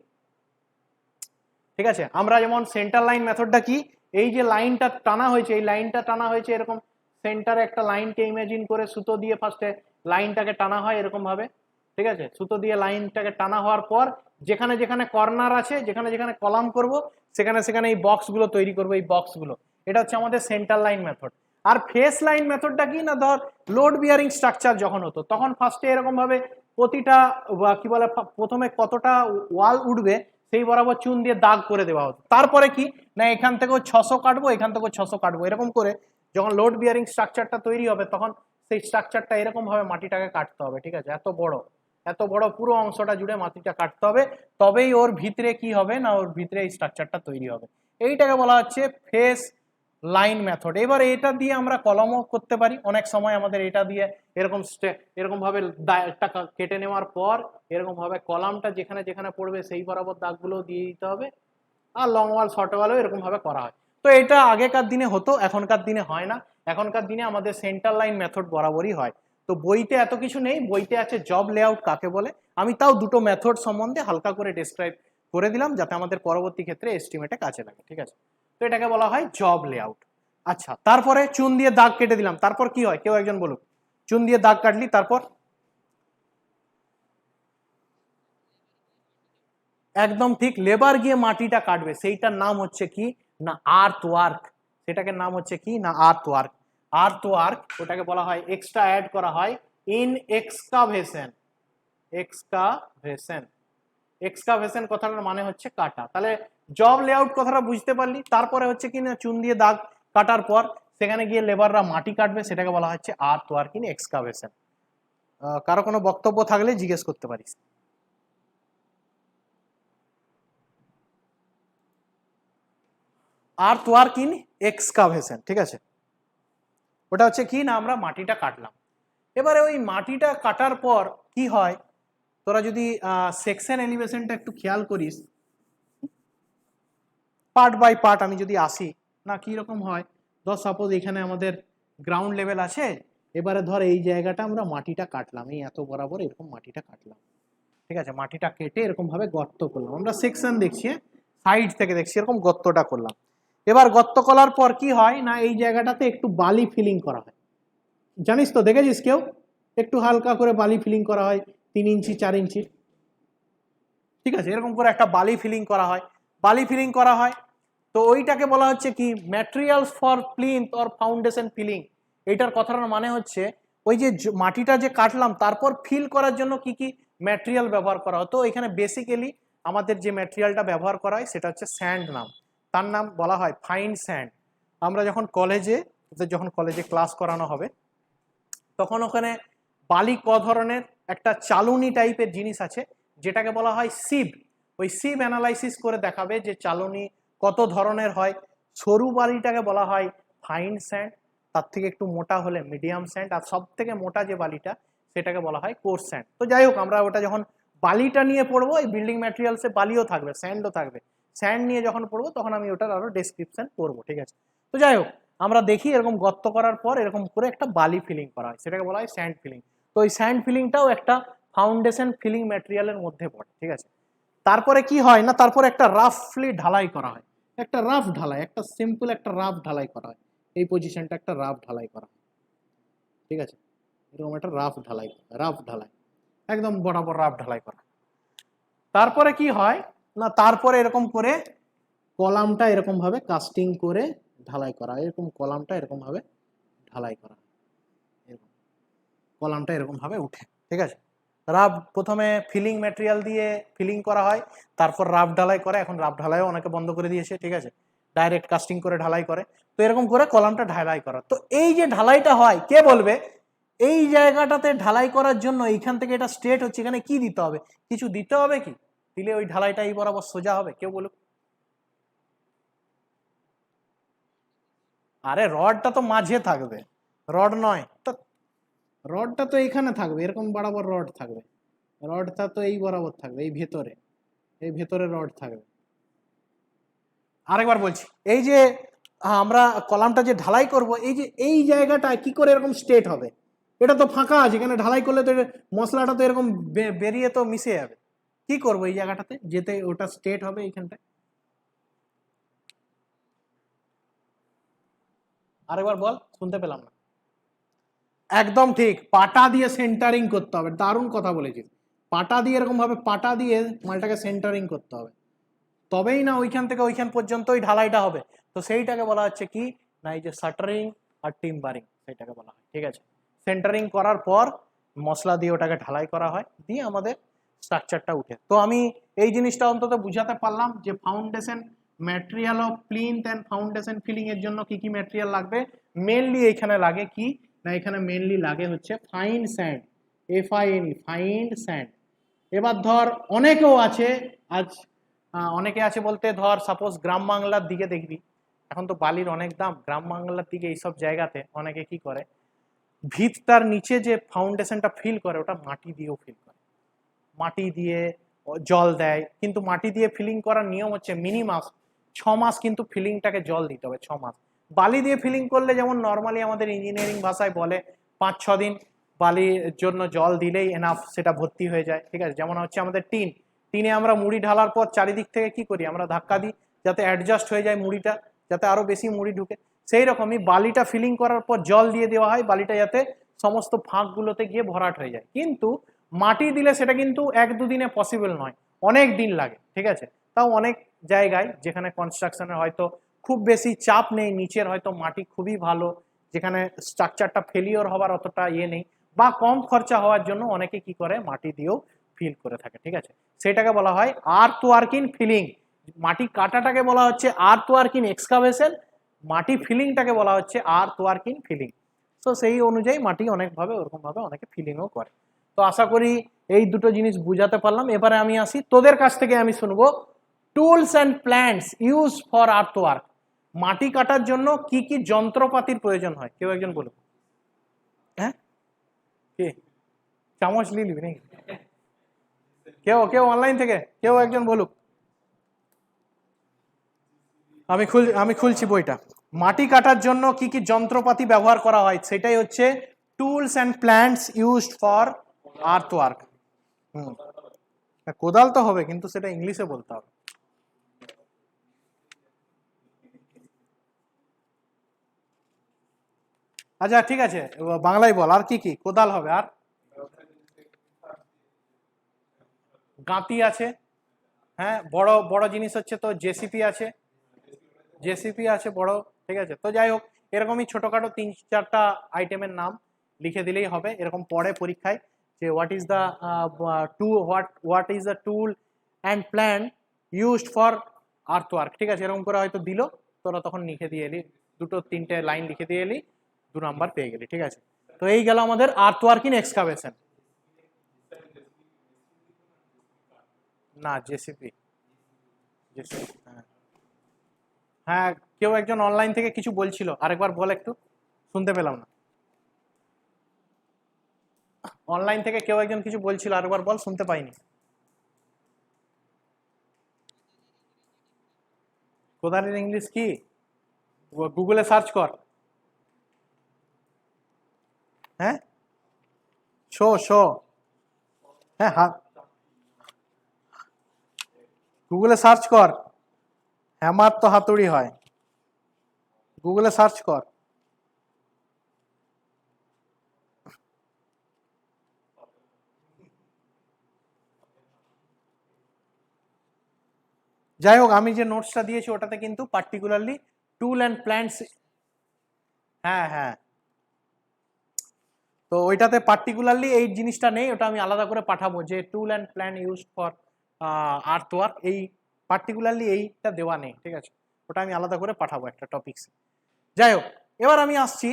ঠিক আছে। আমরা যেমন সেন্টার লাইন মেথডটা কি, এই যে লাইনটা টানা হয়েছে, এই লাইনটা টানা হয়েছে এরকম সেন্টারে একটা লাইনকে ইমেজিন করে সুতো দিয়ে ফার্স্টে লাইনটাকে টানা হয় এরকম ভাবে, ঠিক আছে। সুতো দিয়ে লাইনটাকে টানা হওয়ার পর যেখানে যেখানে কর্নার আছে, যেখানে যেখানে কলাম করব, সেখানে সেখানে এই বক্সগুলো তৈরি করবো, এই বক্সগুলো। এটা হচ্ছে আমাদের সেন্টার লাইন মেথড। আর ফেস লাইন মেথডটা কি না, ধর লোড বিয়ারিং স্ট্রাকচার যখন হতো তখন ফার্স্টে এরকম ভাবে প্রতিটা কি বলে প্রথমে কতটা ওয়াল উঠবে সেই বরাবর চুন দিয়ে দাগ করে দেওয়া হতো। তারপরে কি না এখান থেকেও 600 কাটবো, এখান থেকেও 600 কাটবো, এরকম করে যখন লোড বিয়ারিং স্ট্রাকচারটা তৈরি হবে তখন সেই স্ট্রাকচারটা এরকম ভাবে মাটিটাকে কাটতে হবে, ঠিক আছে। এত বড় পুরো অংশটা জুড়ে মাটিটা কাটতে হবে, তবেই ওর ভিতরে কি হবে না ওর ভিতরে এই স্ট্রাকচারটা তৈরি হবে। এইটাকে বলা হচ্ছে ফেস লাইন মেথড। এবার এটা দিয়ে আমরা কলমও করতে পারি, অনেক সময় আমাদের এটা দিয়ে এরকম ভাবে একটা কেটে নেওয়ার পর এরকম ভাবে কলামটা যেখানে যেখানে পড়বে সেই বরাবর দাগগুলো দিয়ে দিতে হবে, আর লং ওয়াল শর্ট ওয়ালও এরকম ভাবে করা হয়। তো এটা আগেকার দিনে হতো, এখনকার দিনে হয় না। এখনকার দিনে আমাদের সেন্টার লাইন মেথড বরাবরই হয়। তো বইতে এত কিছু নেই, বইতে আছে জব লেআউট কাকে বলে। আমি তাও দুটো মেথড সম্বন্ধে হালকা করে ডেসক্রাইব করে দিলাম যাতে আমাদের পরবর্তী ক্ষেত্রে এস্টিমেটে কাজে লাগে, ঠিক আছে। তো এটাকে বলা হয় জব লেআউট। আচ্ছা, তারপরে চুন দিয়ে দাগ কেটে দিলাম, তারপর কি হয় কেউ একজন বলুক। চুন দিয়ে দাগ কাটলি, তারপর একদম ঠিক, লেবার গিয়ে মাটিটা কাটবে, সেইটার নাম হচ্ছে কি না আর্থ ওয়ার্ক। সেটাকে নাম হচ্ছে কি না আর্থ ওয়ার্ক। আর্থ ওয়ার্ক ওটাকে বলা হয়, এক্সট্রা অ্যাড করা হয় ইন এক্সকাভেশন। এক্সকাভেশন, এক্সকাভেশন কথাটার মানে হচ্ছে কাটা। তাহলে জব লেআউট কথাটা বুঝতে পারলি। তারপরে হচ্ছে কি না চুন দিয়ে দাগ কাটার পর সেখানে গিয়ে লেবাররা মাটি কাটবে, সেটাকে বলা হচ্ছে আর্থ ওয়ার্ক ইন এক্সকাভেশন। কারো কোনো বক্তব্য থাকলে জিজ্ঞেস করতে পারিস। আর্থ ওয়ার্ক ইন এক্সকাভেশন, ঠিক আছে। ওটা হচ্ছে কি না আমরা মাটিটা কাটলাম। এবারে ওই মাটিটা কাটার পর কি হয়, তোরা যদি সেকশন এলিভেশনটা একটু খেয়াল করিস, পার্ট বাই পার্ট আমি যদি আসি না কি রকম হয়। ধর সাপোজ এখানে আমাদের গ্রাউন্ড লেভেল আছে, এবারে ধর এই জায়গাটা আমরা মাটিটা কাটলাম, এই এত বরাবর এরকম মাটিটা কাটলাম, ঠিক আছে। মাটিটা কেটে এরকম ভাবে গর্ত করলাম, আমরা সেকশন দেখছি, সাইড থেকে দেখছি, এরকম গর্তটা করলাম। এবার গর্ত করার পর কি হয় না এই জায়গাটাতে একটু বালি ফিলিং করা হয়, জানিস তো, দেখেছিস কেউ? একটু হালকা করে বালি ফিলিং করা হয় 3 ইঞ্চি 4 ইঞ্চি, ঠিক আছে। এরকম করে একটা বালি ফিলিং করা হয়, বালি ফিলিং করা হয়। তো ওইটাকে বলা হচ্ছে কি materials for plinth or foundation filling. এইটার কথাটার মানে হচ্ছে ওই যে মাটিটা যে কাটলাম তারপর ফিল করার জন্য কি কি ম্যাটেরিয়াল ব্যবহার করা হতো। এখানে বেসিক্যালি আমাদের যে ম্যাটেরিয়ালটা ব্যবহার করা হয় সেটা হচ্ছে স্যান্ড, নাম তার নাম বলা হয় ফাইন স্যান্ড। আমরা যখন কলেজে ক্লাস করানো হবে তখন ওখানে বালি ক ধরনের একটা চালুনি টাইপের জিনিস আছে যেটাকে বলা হয় সিব। ওই সিব অ্যানালাইসিস করে দেখাবে যে চালুনি কত ধরনের হয়। সরু বালিটাকে বলা হয় ফাইন স্যান্ড, তার থেকে একটু মোটা হলে মিডিয়াম স্যান্ড, আর সব থেকে মোটা যে বালিটা সেটাকে বলা হয় কোর্স স্যান্ড। তো যাই হোক, আমরা ওটা যখন বালিটা নিয়ে পড়বো, এই বিল্ডিং ম্যাটেরিয়ালসে বালিও থাকবে স্যান্ডও থাকবে, স্যান্ড নিয়ে যখন পড়বো তখন আমি ওটার আরো ডেসক্রিপশন করবো, ঠিক আছে। তো যাই হোক, আমরা দেখি এরকম গর্ত করার পর এরকম করে একটা বালি ফিলিং করা হয়, সেটাকে বলা হয় স্যান্ড ফিলিং। তো ওই স্যান্ড ফিলিংটাও একটা ফাউন্ডেশন ফিলিং ম্যাটেরিয়ালের মধ্যে পড়ে, ঠিক আছে। তারপরে কি হয় না, তারপরে একটা রাফলি ঢালাই করা হয়, একটা রাফ ঢালাই, একটা সিম্পল একটা রাফ ঢালাই করা হয়। এই পজিশনটা একটা রাফ ঢালাই করা হয়, ঠিক আছে। এরকম একটা রাফ ঢালাই একদম বরাবর রাফ ঢালাই করা। তারপরে কি হয় না, তারপরে এরকম করে কলামটা এরকম ভাবে কাস্টিং করে ঢালাই করা, এরকম কলামটা এরকম ভাবে ঢালাই করা, এরকম কলামটা এরকম ভাবে উঠে, ঠিক আছে। রাফ প্রথমে ফিলিং ম্যাটেরিয়াল দিয়ে ফিলিং করা হয়, তারপর রাফ ঢালাই করে। এখন রাফ ঢালাইও অনেকে বন্ধ করে দিয়েছে, ঠিক আছে, ডাইরেক্ট কাস্টিং করে ঢালাই করে। তো এরকম করে কলামটা ঢালাই করা। তো এই যে ঢালাইটা হয়, কে বলবে এই জায়গাটাতে ঢালাই করার জন্য এইখান থেকে এটা স্ট্রেট হচ্ছে, এখানে কি দিতে হবে? কিছু দিতে হবে কি? দিলে ওই ঢালাইটা এই বরাবর সোজা হবে? কেউ বলুক। আরে রডটা তো মাঝে থাকবে, রড নয় তো, রডটা তো এইখানে থাকবে, এরকম বরাবর রড থাকবে, রডটা তো এই বরাবর থাকবে, এই ভেতরে, এই ভেতরে রড থাকবে। আরেকবার বলছি, এই যে আমরা কলামটা যে ঢালাই করব, এই যে এই জায়গাটায় কি করে এরকম স্ট্রেট হবে? এটা তো ফাঁকা আছে, এখানে ঢালাই করলে তো মশলাটা তো এরকম বেরিয়ে তো মিশে যাবে। কি করব এই জায়গাটাতে যেতে ওটা স্ট্রেট হবে? এইখানটায় আরেকবার বল, শুনতে পেলাম না। একদম ঠিক, পাটা দিয়ে সেন্টারিং করতে হবে। দারুণ কথা বলেছিস, পাটা দিয়ে এরকম ভাবে পাটা দিয়ে মালটাকে সেন্টারিং করতে হবে, তবেই না ওইখান থেকে ওইখান পর্যন্ত ওই ঢালাইটা হবে। তো সেইটাকে বলা হচ্ছে কি না এই যে শাটারিং আর টিম্বারিং, সেটাকে বলা হয়, ঠিক আছে। সেন্টারিং করার পর মশলা দিয়ে ওটাকে ঢালাই করা হয়, দিয়ে আমাদের স্ট্রাকচারটা উঠে। তো আমি এই জিনিসটা অন্তত বুঝাতে পারলাম যে foundation material of plinth and foundation filling এর জন্য কি কি ম্যাটেরিয়াল লাগবে। মেনলি এখানে লাগে কি না, এখানে মেনলি লাগে হচ্ছে fine sand, FIN, fine sand. এবার ধর অনেকেও আছে, আজ অনেকে আছে বলতে ধর সাপোজ গ্রাম বাংলার দিকে দেখবি এখন তো বালির অনেক দাম, গ্রাম বাংলার দিকে এইসব জায়গাতে অনেকে কি করে, ভিতটার নিচে যে ফাউন্ডেশনটা ফিল করে ওটা মাটি দিয়েও ফিল করে, মাটি দিয়ে জল দেয়। কিন্তু মাটি দিয়ে ফিলিং করার নিয়ম হচ্ছে মিনিমাম 6 মাস কিন্তু ফিলিংটাকে জল দিতে হবে, 6 মাস। বালি দিয়ে ফিলিং করলে যেমন নর্মালি আমাদের ইঞ্জিনিয়ারিং ভাষায় বলে 5-6 দিন বালির জন্য জল দিলেই এনাফ, সেটা ভর্তি হয়ে যায়, ঠিক আছে। যেমন হচ্ছে আমাদের টিনে আমরা মুড়ি ঢালার পর চারিদিক থেকে কি করি, আমরা ধাক্কা দিই যাতে অ্যাডজাস্ট হয়ে যায় মুড়িটা, যাতে আরো বেশি মুড়ি ঢুকে। সেই রকমই বালিটা ফিলিং করার পর জল দিয়ে দেওয়া হয়, বালিটা যাতে সমস্ত ফাঁকগুলোতে গিয়ে ভরাট হয়ে যায়। কিন্তু মাটি দিলে সেটা কিন্তু 1-2 দিনে পসিবল নয়, অনেক দিন লাগে, ঠিক আছে। তাও অনেক জায়গায় যেখানে কনস্ট্রাকশনের হয়তো খুব বেশি চাপ নেই, নিচের হয়তো মাটি খুবই ভালো, যেখানে স্ট্রাকচারটা ফেলিওর হওয়ার অতটা ইয়ে নেই, বা কম খরচা হওয়ার জন্য অনেকে কি করে মাটি দিয়েও ফিল করে থাকে, ঠিক আছে। সেটাকে বলা হয় আর্থ ওয়ার্ক ইন ফিলিং। মাটি কাটাটাকে বলা হচ্ছে আর্থ ওয়ার্ক ইন এক্সকাভেশন, মাটি ফিলিংটাকে বলা হচ্ছে আর্থ ওয়ার্ক ইন ফিলিং। তো সেই অনুযায়ী মাটি অনেকভাবে ওরকম ভাবে অনেকে ফিলিংও করে। তো আশা করি এই দুটো জিনিস বুঝাতে পারলাম। এবারে আমি আসি, তোদের কাছ থেকে আমি শুনবো tools and plants use for earth work. মাটি কাটার জন্য কি কি যন্ত্রপাতির প্রয়োজন হয়, কেউ একজন বলুন। হ্যাঁ, কি চামচ নিয়ে নিবি নাকি? কেউ কেউ অনলাইন থেকে কেউ একজন বলুক। আমি খুলছি বইটা। মাটি কাটার জন্য কি কি যন্ত্রপাতি ব্যবহার করা হয় সেটাই হচ্ছে tools and plants used for earth work. কোদাল তো হবে, কিন্তু সেটা ইংলিশে বলতে হবে। আচ্ছা ঠিক আছে, বাংলায় বল, আর কি কি? কোদাল হবে, আর গাঁতি আছে, হ্যাঁ বড় বড় জিনিস হচ্ছে তো জেসিপি আছে, বড়, ঠিক আছে। তো যাই হোক, এরকমই ছোটখাটো 3-4টা আইটেমের নাম লিখে দিলেই হবে। এরকম পড়ে পরীক্ষায় যে what is the what is the tool and plan used for earth work, ঠিক আছে, এরকম করে হয়তো দিল, তোরা তখন লিখে দিয়ে এলি, 2-3টে লাইন লিখে দিয়ে এলি, 2 নাম্বার পেয়ে গেলি, ঠিক আছে। তো এই গেল আমাদের আর্থ ওয়ার্ক ইন এক্সকাভেশন। না, জেসিপি, হ্যাঁ। হ্যাঁ, কেউ একজন অনলাইন থেকে কিছু বলছিল, আরেকবার বল একটু, শুনতে পেলাম না। অনলাইন থেকে কেউ একজন কিছু বলছিল, আরেকবার বল, শুনতে পাইনি। কোদালের ইংলিশ কি? গুগলে সার্চ কর। হ্যাঁ, শো শো, হ্যাঁ হ্যাঁ, গুগলে সার্চ কর। হ্যামার তো হাতুড়ি হয়, গুগলে সার্চ কর। যাই হোক, আমি যে নোটসটা দিয়েছি ওটাতে কিন্তু পার্টিকুলারলি টুল অ্যান্ড প্ল্যান্টস, হ্যাঁ হ্যাঁ, তো ওইটাতে পার্টিকুলারলি এই জিনিসটা নেই, ওটা আমি আলাদা করে পাঠাবো যে টুল and plan use for earth work, এই পার্টিকুলারলি এইটা দেওয়া নেই, ঠিক আছে। ওটা আমি আলাদা করে পাঠাবো একটা টপিকস। যাই হোক, এবার আমি আসছি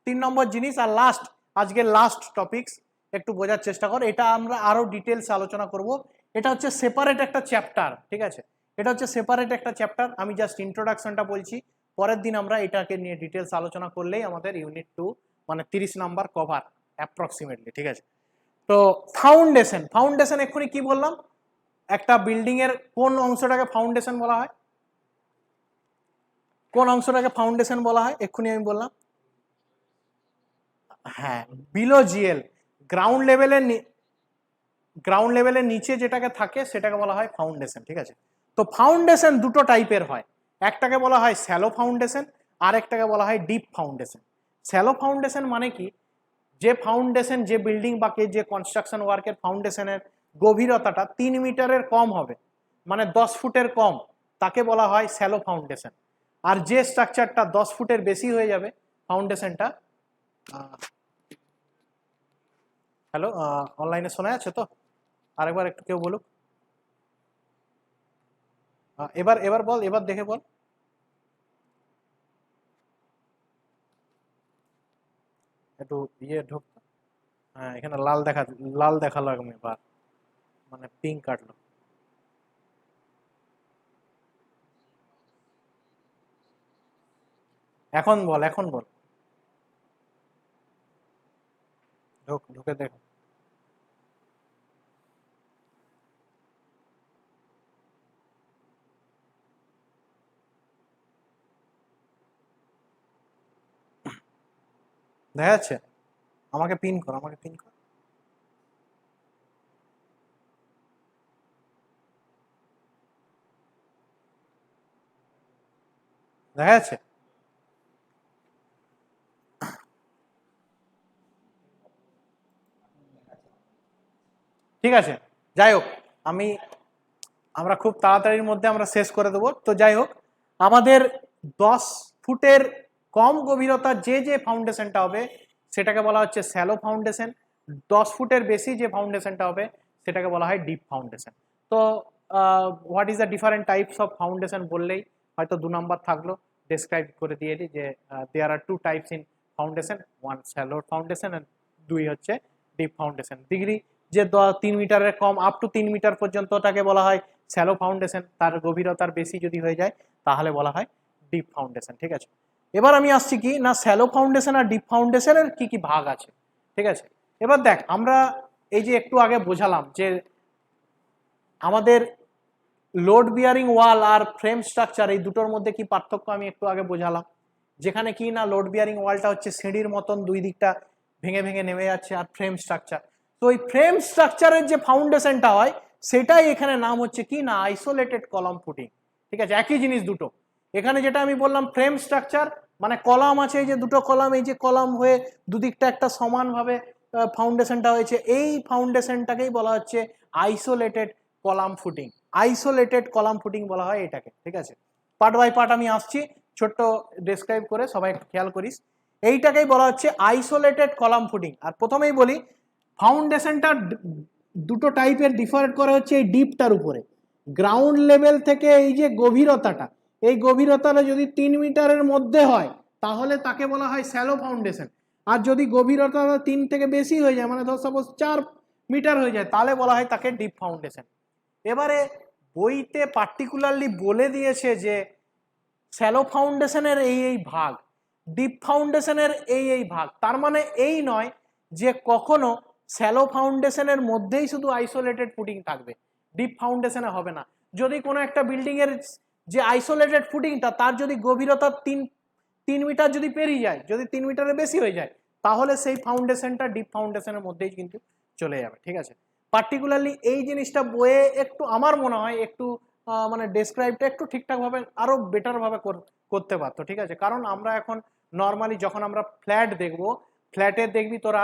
3 নম্বর জিনিস আর লাস্ট, আজকের লাস্ট টপিকস। একটু বোঝার চেষ্টা কর, এটা আমরা আরো ডিটেলস আলোচনা করব। এটা হচ্ছে সেপারেট একটা চ্যাপ্টার, ঠিক আছে, এটা হচ্ছে সেপারেট একটা চ্যাপ্টার। আমি জাস্ট ইন্ট্রোডাকশনটা বলছি, পরের দিন আমরা এটাকে নিয়ে ডিটেলস আলোচনা করলেই আমাদের ইউনিট 2 মানে 30 নাম্বার কভার অ্যাপ্রক্সিমেটলি, ঠিক আছে। তো ফাউন্ডেশন, ফাউন্ডেশন এক্ষুনি কি বললাম, একটা বিল্ডিং এর কোন অংশটাকে ফাউন্ডেশন বলা হয়, কোন অংশটাকে ফাউন্ডেশন বলা হয় এক্ষুনি আমি বললাম। হ্যাঁ, বিলো জিএল, গ্রাউন্ড লেভেলের, গ্রাউন্ড লেভেলের নিচে যেটাকে থাকে সেটাকে বলা হয় ফাউন্ডেশন, ঠিক আছে। তো ফাউন্ডেশন দুটো টাইপের হয়, একটাকে বলা হয় শ্যালো ফাউন্ডেশন, আর একটাকে বলা হয় ডিপ ফাউন্ডেশন। শ্যালো ফাউন্ডেশন মানে কি, যে ফাউন্ডেশন, যে বিল্ডিং বা যে কনস্ট্রাকশন ওয়ার্কের ফাউন্ডেশনের গভীরতাটা 3 মিটারের কম হবে, মানে 10 ফুটের কম, তাকে বলা হয় শ্যালো ফাউন্ডেশন। আর যে স্ট্রাকচারটা 10 ফুটের বেশি হয়ে যাবে ফাউন্ডেশনটা, হ্যালো, অনলাইনে শোনা যাচ্ছে তো? আরেকবার একটু কেউ বলুক। এবার এবার বল, এবার দেখে বল। একটু ইয়ে ঢুক, হ্যাঁ এখানে লাল দেখালো এখন, এবার মানে পিঙ্ক কাটলো। এখন বল, এখন বল, ঢুকে দেখ। দেখা যাচ্ছে? আমাকে পিন কর, আমাকে পিন কর। দেখা যাচ্ছে? ঠিক আছে, যাই হোক, আমি আমরা খুব তাড়াতাড়ির মধ্যে আমরা শেষ করে দেবো। তো যাই হোক, আমাদের 10 ফুটের কম গভীরতার যে যে ফাউন্ডেশনটা হবে সেটাকে বলা হচ্ছে শ্যালো ফাউন্ডেশন। 10 ফুটের বেশি যে ফাউন্ডেশনটা হবে সেটাকে বলা হয় ডিপ ফাউন্ডেশন। তো what is the different types of foundation বললেই হয়তো 2 নম্বর থাকলো, ডেসক্রাইব করে দিয়ে দিই যে দেয়ার আর 2 types in foundation, 1 shallow foundation and 2 হচ্ছে ডিপ ফাউন্ডেশন। ডিগ্রি যে 3 মিটারের কম আপ টু 3 মিটার পর্যন্তটাকে বলা হয় শ্যালো ফাউন্ডেশন, তার গভীরতার বেশি যদি হয়ে যায় তাহলে বলা হয় ডিপ ফাউন্ডেশন। ঠিক আছে, এবার আমি আসছি কি না শ্যালো ফাউন্ডেশন আর ডিপ ফাউন্ডেশনের কি কি ভাগ আছে। ঠিক আছে, এবার দেখ, আমরা এই যে একটু আগে বোঝালাম যে আমাদের লোড বিয়ারিং ওয়াল আর ফ্রেম স্ট্রাকচার এই দুটোর মধ্যে কি পার্থক্য আমি একটু আগে বোঝালাম। যেখানে কি না লোড বিয়ারিং ওয়ালটা হচ্ছে সিঁড়ির মতন দুই দিকটা ভেঙে ভেঙে নেমে যাচ্ছে, আর ফ্রেম স্ট্রাকচার, তো ওই ফ্রেম স্ট্রাকচারের যে ফাউন্ডেশনটা হয় সেটাই এখানে নাম হচ্ছে কি না আইসোলেটেড কলাম ফুটিং। ঠিক আছে, একই জিনিস দুটো। এখানে যেটা আমি বললাম ফ্রেম স্ট্রাকচার মানে কলাম আছে, এই যে দুটো কলাম, এই যে কলাম হয়ে দুদিকটা একটা সমানভাবে ফাউন্ডেশনটা হয়েছে, এই ফাউন্ডেশনটাকেই বলা হচ্ছে isolated column footing. Isolated column footing বলা হয় এটাকে। ঠিক আছে, পার্ট বাই পার্ট আমি আসছি, ছোট্ট ডেসক্রাইব করে সবাই খেয়াল করিস। এইটাকেই বলা হচ্ছে আইসোলেটেড কলাম ফুটিং। আর প্রথমেই বলি ফাউন্ডেশনটা দুটো টাইপের ডিফারেন্ট করা হচ্ছে এই ডিপটার উপরে। গ্রাউন্ড লেভেল থেকে এই যে গভীরতাটা, এই গভীরতাটা যদি 3 মিটারের মধ্যে হয় তাহলে তাকে বলা হয় শ্যালো ফাউন্ডেশন। আর যদি গভীরতাটা 3 থেকে বেশি হয়ে যায়, মানে ধর সাপোজ 4 মিটার হয়ে যায়, তাহলে বলা হয় তাকে ডিপ ফাউন্ডেশন। এবারে বইতে পার্টিকুলারলি বলে দিয়েছে যে শ্যালো ফাউন্ডেশনের এই এই ভাগ, ডিপ ফাউন্ডেশনের এই এই ভাগ। তার মানে এই নয় যে কখনো শ্যালো ফাউন্ডেশনের মধ্যেই শুধু আইসোলেটেড ফুটিং থাকবে, ডিপ ফাউন্ডেশনে হবে না। যদি কোনো একটা বিল্ডিং এর যে আইসোলেটেড ফুটিংটা তার যদি গভীরতা 3 মিটার যদি পেরিয়ে যায়, যদি 3 মিটারের বেশি হয়ে যায়, তাহলে সেই ফাউন্ডেশনটা ডিপ ফাউন্ডেশনের মধ্যেই কিন্তু চলে যাবে। ঠিক আছে, পার্টিকুলারলি এই জিনিসটা বইয়ে একটু আমার মনে হয় একটু মানে ডেসক্রাইবটা একটু ঠিকঠাকভাবে আরো বেটার ভাবে করতে পারতো। ঠিক আছে, কারণ আমরা এখন নর্মালি যখন আমরা ফ্ল্যাট দেখবো, ফ্ল্যাটে দেখবি তোরা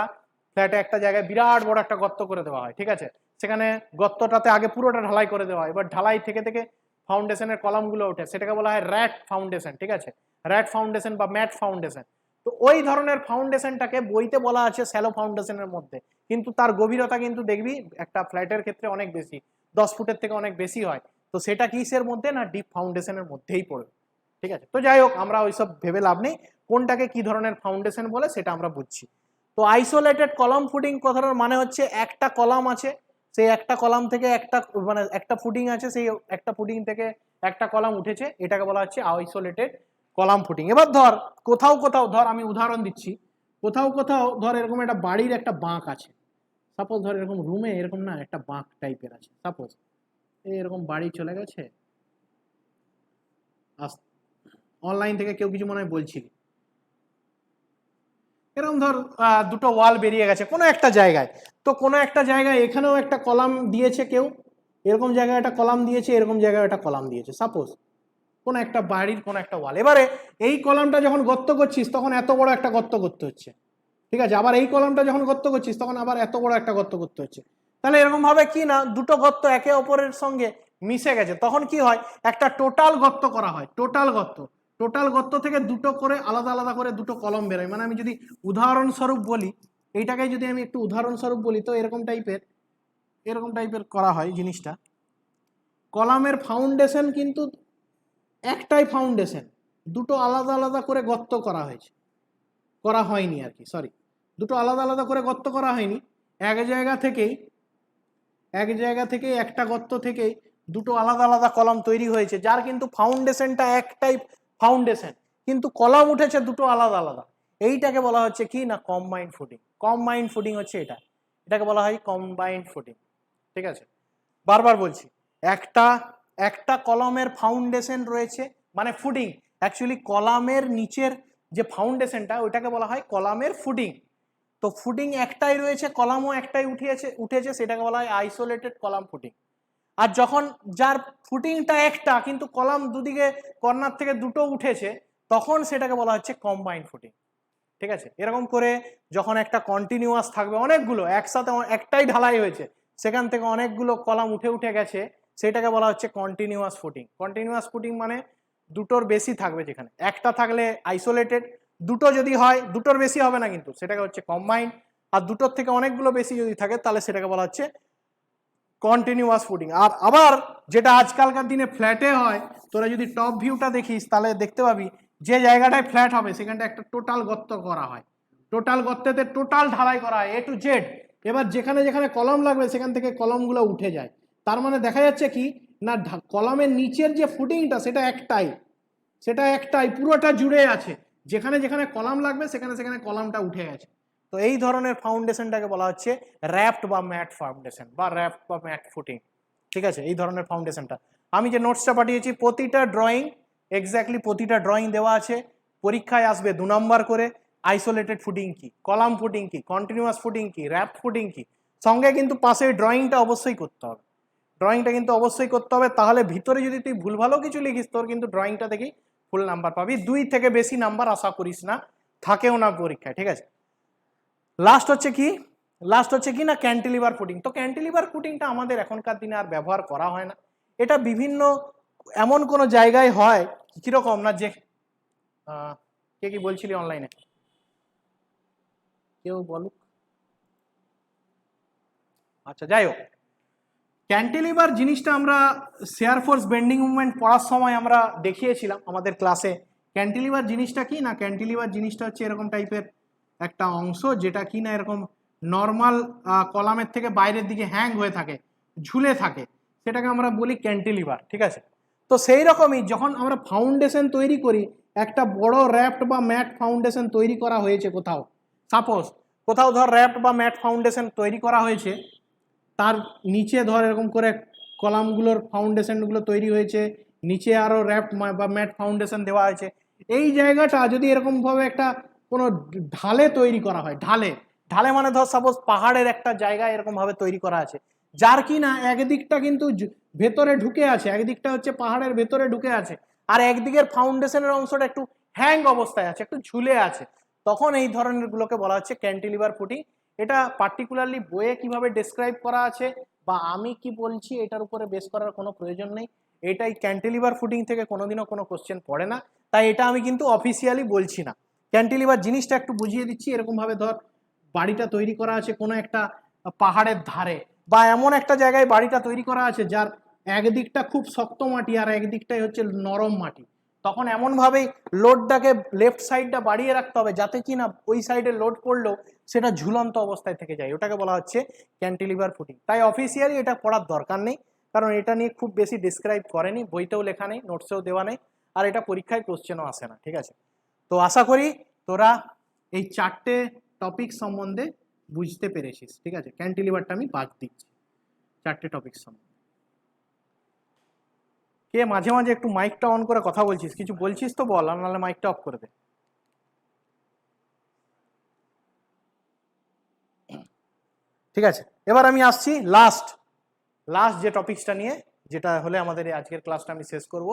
ফ্ল্যাটে একটা জায়গায় বিরাট বড় একটা গর্ত করে দেওয়া হয়। ঠিক আছে, সেখানে গর্তটাতে আগে পুরোটা ঢালাই করে দেওয়া হয়, এবার ঢালাই থেকে থেকে ফাউন্ডেশনের কলামগুলো ওঠে, সেটাকে বলা হয় র্যাট ফাউন্ডেশন। ঠিক আছে, র্যাট ফাউন্ডেশন বা ম্যাট ফাউন্ডেশন। তো ওই ধরনের ফাউন্ডেশনটাকে বইতে বলা আছে শ্যালো ফাউন্ডেশনের মধ্যে, কিন্তু তার গভীরতা কিন্তু দেখবি একটা ফ্ল্যাটের ক্ষেত্রে অনেক বেশি, 10 ফুটের থেকে অনেক বেশি হয়। তো সেটা কিসের মধ্যে না ডিপ ফাউন্ডেশনের মধ্যেই পড়বে। ঠিক আছে, তো যাই হোক আমরা ওইসব ভেবে লাভ নেই, কোনটাকে কি ধরনের ফাউন্ডেশন বলে সেটা আমরা বুঝছি। তো আইসোলেটেড কলাম ফুটিং কথাটার মানে হচ্ছে একটা কলাম আছে, সেই একটা কলাম থেকে একটা মানে একটা ফুটিং আছে, সেই একটা ফুটিং থেকে একটা কলাম উঠেছে, এটাকে বলা হচ্ছে আইসোলেটেড কলাম ফুটিং। এবার ধর কোথাও কোথাও, ধর আমি উদাহরণ দিচ্ছি, কোথাও কোথাও ধর এরকম একটা বাড়ির একটা বাঁক আছে, সাপোজ ধর এরকম রুমে এরকম না একটা বাঁক টাইপের আছে, সাপোজ এরকম বাড়ি চলে গেছে, অনলাইন থেকে কেউ কিছু মনে হয় বলছিলি, এরকম ধর দুটো ওয়াল বেরিয়ে গেছে কোনো একটা জায়গায়, তো কোনো একটা জায়গায় এখানেও একটা কলাম দিয়েছে কেউ, এরকম জায়গায় একটা কলাম দিয়েছে, এরকম জায়গায় একটা কলাম দিয়েছে, সাপোজ কোনো একটা বাড়ির কোনো একটা ওয়াল। এবারে এই কলামটা যখন গর্ত করছিস তখন এত বড় একটা গর্ত করতে হচ্ছে, ঠিক আছে, আবার এই কলামটা যখন গর্ত করছিস তখন আবার এত বড় একটা গর্ত করতে হচ্ছে। তাহলে এরকম ভাবে কি না দুটো গর্ত একে অপরের সঙ্গে মিশে গেছে, তখন কি হয় একটা টোটাল গর্ত করা হয়, টোটাল গর্ত, টোটাল গর্ত থেকে দুটো করে আলাদা আলাদা করে দুটো কলম বেরোয়। মানে আমি যদি উদাহরণস্বরূপ বলি, এইটাকে যদি আমি একটু উদাহরণস্বরূপ বলি, তো এরকম টাইপের করা হয় জিনিসটা। কলামের ফাউন্ডেশন কিন্তু একটাই ফাউন্ডেশন, দুটো আলাদা আলাদা করে গর্ত করা হয়েছে, করা হয়নি আর কি, সরি, দুটো আলাদা আলাদা করে গর্ত করা হয়নি, এক জায়গা থেকেই একটা গর্ত থেকেই দুটো আলাদা আলাদা কলাম তৈরি হয়েছে, যার কিন্তু ফাউন্ডেশনটা একটাই ফাউন্ডেশন, কিন্তু কলাম উঠেছে দুটো আলাদা আলাদা, এইটাকে বলা হচ্ছে কি না কম্বাইন্ড ফুটিং। কম্বাইন্ড ফুটিং হচ্ছে এটাকে বলা হয় কম্বাইন্ড ফুটিং। ঠিক আছে, বারবার বলছি, একটা একটা কলামের ফাউন্ডেশন রয়েছে, মানে ফুটিং, অ্যাকচুয়ালি কলামের নিচের যে ফাউন্ডেশনটা ওইটাকে বলা হয় কলামের ফুটিং। তো ফুটিং একটাই রয়েছে, কলামও একটাই উঠেছে, সেটাকে বলা হয় আইসোলেটেড কলাম ফুটিং। আর যখন যার ফুটিংটা একটা কিন্তু কলাম দুদিকে কর্নার থেকে দুটো উঠেছে, তখন সেটাকে বলা হচ্ছে কম্বাইন্ড ফুটিং। ঠিক আছে, এরকম করে যখন একটা কন্টিনিউয়াস থাকবে, অনেকগুলো একসাথে, একটাই ঢালাই হয়েছে, সেখান থেকে অনেকগুলো কলাম উঠে উঠে গেছে, সেটাকে বলা হচ্ছে কন্টিনিউয়াস ফুটিং। কন্টিনিউয়াস ফুটিং মানে দুটোর বেশি থাকবে, যেখানে একটা থাকলে আইসোলেটেড, দুটো যদি হয়, দুটোর বেশি হবে না কিন্তু, সেটাকে হচ্ছে কম্বাইন্ড, আর দুটোর থেকে অনেকগুলো বেশি যদি থাকে তাহলে সেটাকে বলা হচ্ছে কন্টিনিউয়াস ফুটিং। আর আবার যেটা আজকালকার দিনে ফ্ল্যাটে হয়, তোরা যদি টপ ভিউটা দেখিস তাহলে দেখতে পাবি যে জায়গাটায় ফ্ল্যাট হবে সেখানটা একটা টোটাল গর্ত করা হয়, টোটাল গর্তেতে টোটাল ঢালাই করা হয় A to Z। এবার যেখানে যেখানে কলম লাগবে সেখান থেকে কলমগুলো উঠে যায়। তার মানে দেখা যাচ্ছে কি না, কলমের নিচের যে ফুটিংটা সেটা একটাই পুরোটা জুড়ে আছে, যেখানে যেখানে কলাম লাগবে সেখানে সেখানে কলামটা উঠে গেছে। তো এই ধরনের ফাউন্ডেশনটাকে বলা হচ্ছে র্যাপড বা ম্যাট ফাউন্ডেশন বা র্যাপড বা ম্যাট ফুটিং। ঠিক আছে, এই ধরনের ফাউন্ডেশনটা আমি যে নোটসটা পাঠিয়েছি, প্রতিটা ড্রয়িং, এক্স্যাক্টলি প্রতিটা ড্রয়িং দেওয়া আছে, পরীক্ষায় আসবে 2 নম্বর করে। আইসোলেটেড ফুটিং কি, কলাম ফুটিং কি, কন্টিনিউয়াস ফুটিং কি, র্যাপড ফুটিং কি, সঙ্গে কিন্তু পাশে ড্রয়িংটা অবশ্যই করতে হবে। ড্রয়িংটা কিন্তু অবশ্যই করতে হবে, তাহলে ভিতরে যদি তুই ভুল ভালো কিছু লিখিস তোর কিন্তু ড্রয়িংটা দেখেই ফুল নাম্বার পাবি। 2 থেকে বেশি নাম্বার আশা করিস না, থাকেও না পরীক্ষায়। ঠিক আছে, লাস্ট হচ্ছে কি না ক্যান্টিলিভার ফুটিং। তো ক্যান্টিলিভার ফুটিংটা আমাদের এখনকার দিনে আর ব্যবহার করা হয় না। এটা বিভিন্ন এমন কোনো জায়গায় হয়, কিরকম না যে কে কি বলছিলি অনলাইনে, কেউ বলুক। আচ্ছা, যাই হোক, ক্যান্টিলিভার জিনিসটা আমরা শেয়ার ফোর্স বেন্ডিং মুভমেন্ট পড়ার সময় আমরা দেখিয়েছিলাম আমাদের ক্লাসে। ক্যান্টিলিভার জিনিসটা কি না, ক্যান্টিলিভার জিনিসটা হচ্ছে এরকম টাইপের একটা অংশ, যেটা কি না এরকম নর্মাল কলামের থেকে বাইরের দিকে হ্যাং হয়ে থাকে, ঝুলে থাকে, সেটাকে আমরা বলি ক্যান্টিলিভার। ঠিক আছে, তো সেই রকমই যখন আমরা ফাউন্ডেশন তৈরি করি, একটা বড় র্যাপড বা ম্যাট ফাউন্ডেশন তৈরি করা হয়েছে কোথাও, সাপোজ কোথাও ধর র্যাপড বা ম্যাট ফাউন্ডেশন তৈরি করা হয়েছে, তার নিচে ধর এরকম করে কলামগুলোর ফাউন্ডেশনগুলো তৈরি হয়েছে, নিচে আরো র্যাপ বা ম্যাট ফাউন্ডেশন দেওয়া হয়েছে। এই জায়গাটা যদি এরকমভাবে একটা কোনো ঢালে তৈরি করা হয়, ঢালে ঢালে মানে ধর সাপোজ পাহাড়ের একটা জায়গায় এরকমভাবে তৈরি করা আছে, যার কি না একদিকটা কিন্তু ভেতরে ঢুকে আছে, একদিকটা হচ্ছে পাহাড়ের ভেতরে ঢুকে আছে, আর একদিকের ফাউন্ডেশনের অংশটা একটু হ্যাং অবস্থায় আছে, একটু ঝুলে আছে, তখন এই ধরনের গুলোকে বলা হচ্ছে ক্যান্টিলিভার ফুটিং। এটা পার্টিকুলারলি বইয়ে কিভাবে ডেসক্রাইব করা আছে বা আমি কি বলছি এটার উপরে বেস করার কোনো প্রয়োজন নেই। এটাই ক্যান্টিলিভার ফুটিং থেকে কোনোদিনও কোনো কোশ্চেন পড়ে না, তাই এটা আমি কিন্তু অফিসিয়ালি বলছি না। ক্যান্টিলিভার জিনিসটা একটু বুঝিয়ে দিচ্ছি। এরকমভাবে ধর বাড়িটা তৈরি করা আছে কোনো একটা পাহাড়ের ধারে, বা এমন একটা জায়গায় বাড়িটা তৈরি করা আছে যার একদিকটা খুব শক্ত মাটি আর একদিকটাই হচ্ছে নরম মাটি, তখন এমনভাবেই লোডটাকে লেফট সাইডটা বাড়িয়ে রাখতে হবে যাতে কি না ওই সাইডে লোড পড়লেও সেটা ঝুলন্ত অবস্থায় থেকে যায়, ওটাকে বলা হচ্ছে ক্যান্টিলিভার ফুটিং। তাই অফিসিয়ালি এটা পড়ার দরকার নেই, কারণ এটা নিয়ে খুব বেশি ডিসক্রাইব করেনি, বইতেও লেখা নেই, নোটসেও দেওয়া নেই, আর এটা পরীক্ষায় কোশ্চেনও আসে না। ঠিক আছে, তো আশা করি তোরা এই 4টে টপিক সম্বন্ধে বুঝতে পেরেছিস। ঠিক আছে, ক্যান্টিলিভারটা আমি বাদ দিচ্ছি 4টে টপিক সম্বন্ধে। কে মাঝে মাঝে একটু মাইকটা অন করে কথা বলছিস, কিছু বলছিস তো বল, আর নাহলে মাইকটা অফ করে দে। ঠিক আছে, এবার আমি আসছি লাস্ট যে টপিকসটা নিয়ে, যেটা হলে আমাদের আজকের ক্লাসটা আমি শেষ করব,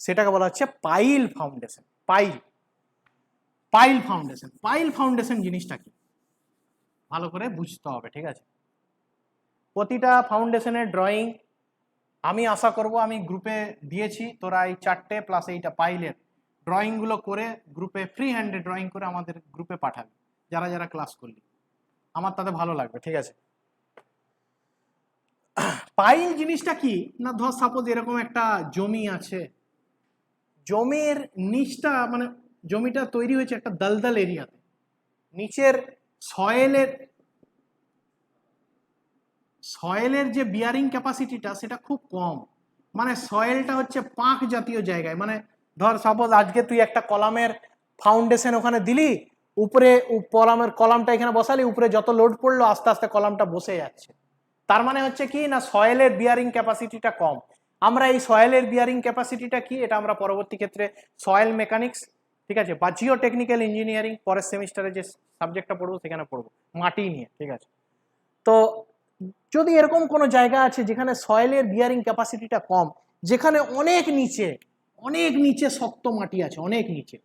সেটাকে বলা হচ্ছে পাইল ফাউন্ডেশন। পাইল ফাউন্ডেশন জিনিসটা কি ভালো করে বুঝতে হবে। ঠিক আছে, প্রতিটা ফাউন্ডেশনের ড্রয়িং আমি আশা করব আমি গ্রুপে দিয়েছি, তোরা এই 4টে প্লাস এইটা পাইলের ড্রয়িংগুলো করে গ্রুপে ফ্রি হ্যান্ডে ড্রয়িং করে আমাদের গ্রুপে পাঠাবি, যারা যারা ক্লাস করলি, আমার তাতে ভালো লাগবে। ঠিক আছে, পাইল জিনিসটা কি না, ধর সাপোজ এরকম একটা জমি আছে, জমির নিচটা মানে জমিটা তৈরি হয়েছে একটা দলদল এরিয়াতে, নিচের সয়েলের যে বিয়ারিং ক্যাপাসিটিটা সেটা খুব কম, মানে সয়েলটা হচ্ছে পাঁক জাতীয় জায়গায়, মানে ধর সাপোজ আজকে তুই একটা কলামের ফাউন্ডেশন ওখানে দিলি, উপরে কলামটা এখানে বসালি, উপরে যত লোড পড়লো আস্তে আস্তে কলামটা বসে যাচ্ছে। তার মানে হচ্ছে কি না, সয়েলের বিয়ারিং ক্যাপাসিটিটা কম। আমরা এই সয়েলের বিয়ারিং ক্যাপাসিটিটা কি, এটা আমরা পরবর্তী ক্ষেত্রে সয়েল মেকানিক্স, ঠিক আছে, বা জিও টেকনিক্যাল ইঞ্জিনিয়ারিং পরের সেমিস্টারে যে সাবজেক্টটা পড়বো সেখানে পড়বো মাটি নিয়ে, ঠিক আছে। তো যদি এরকম কোনো জায়গা আছে যেখানে সয়েলের বিয়ারিং ক্যাপাসিটিটা কম, যেখানে অনেক নিচে শক্ত মাটি আছে, অনেক নিচে,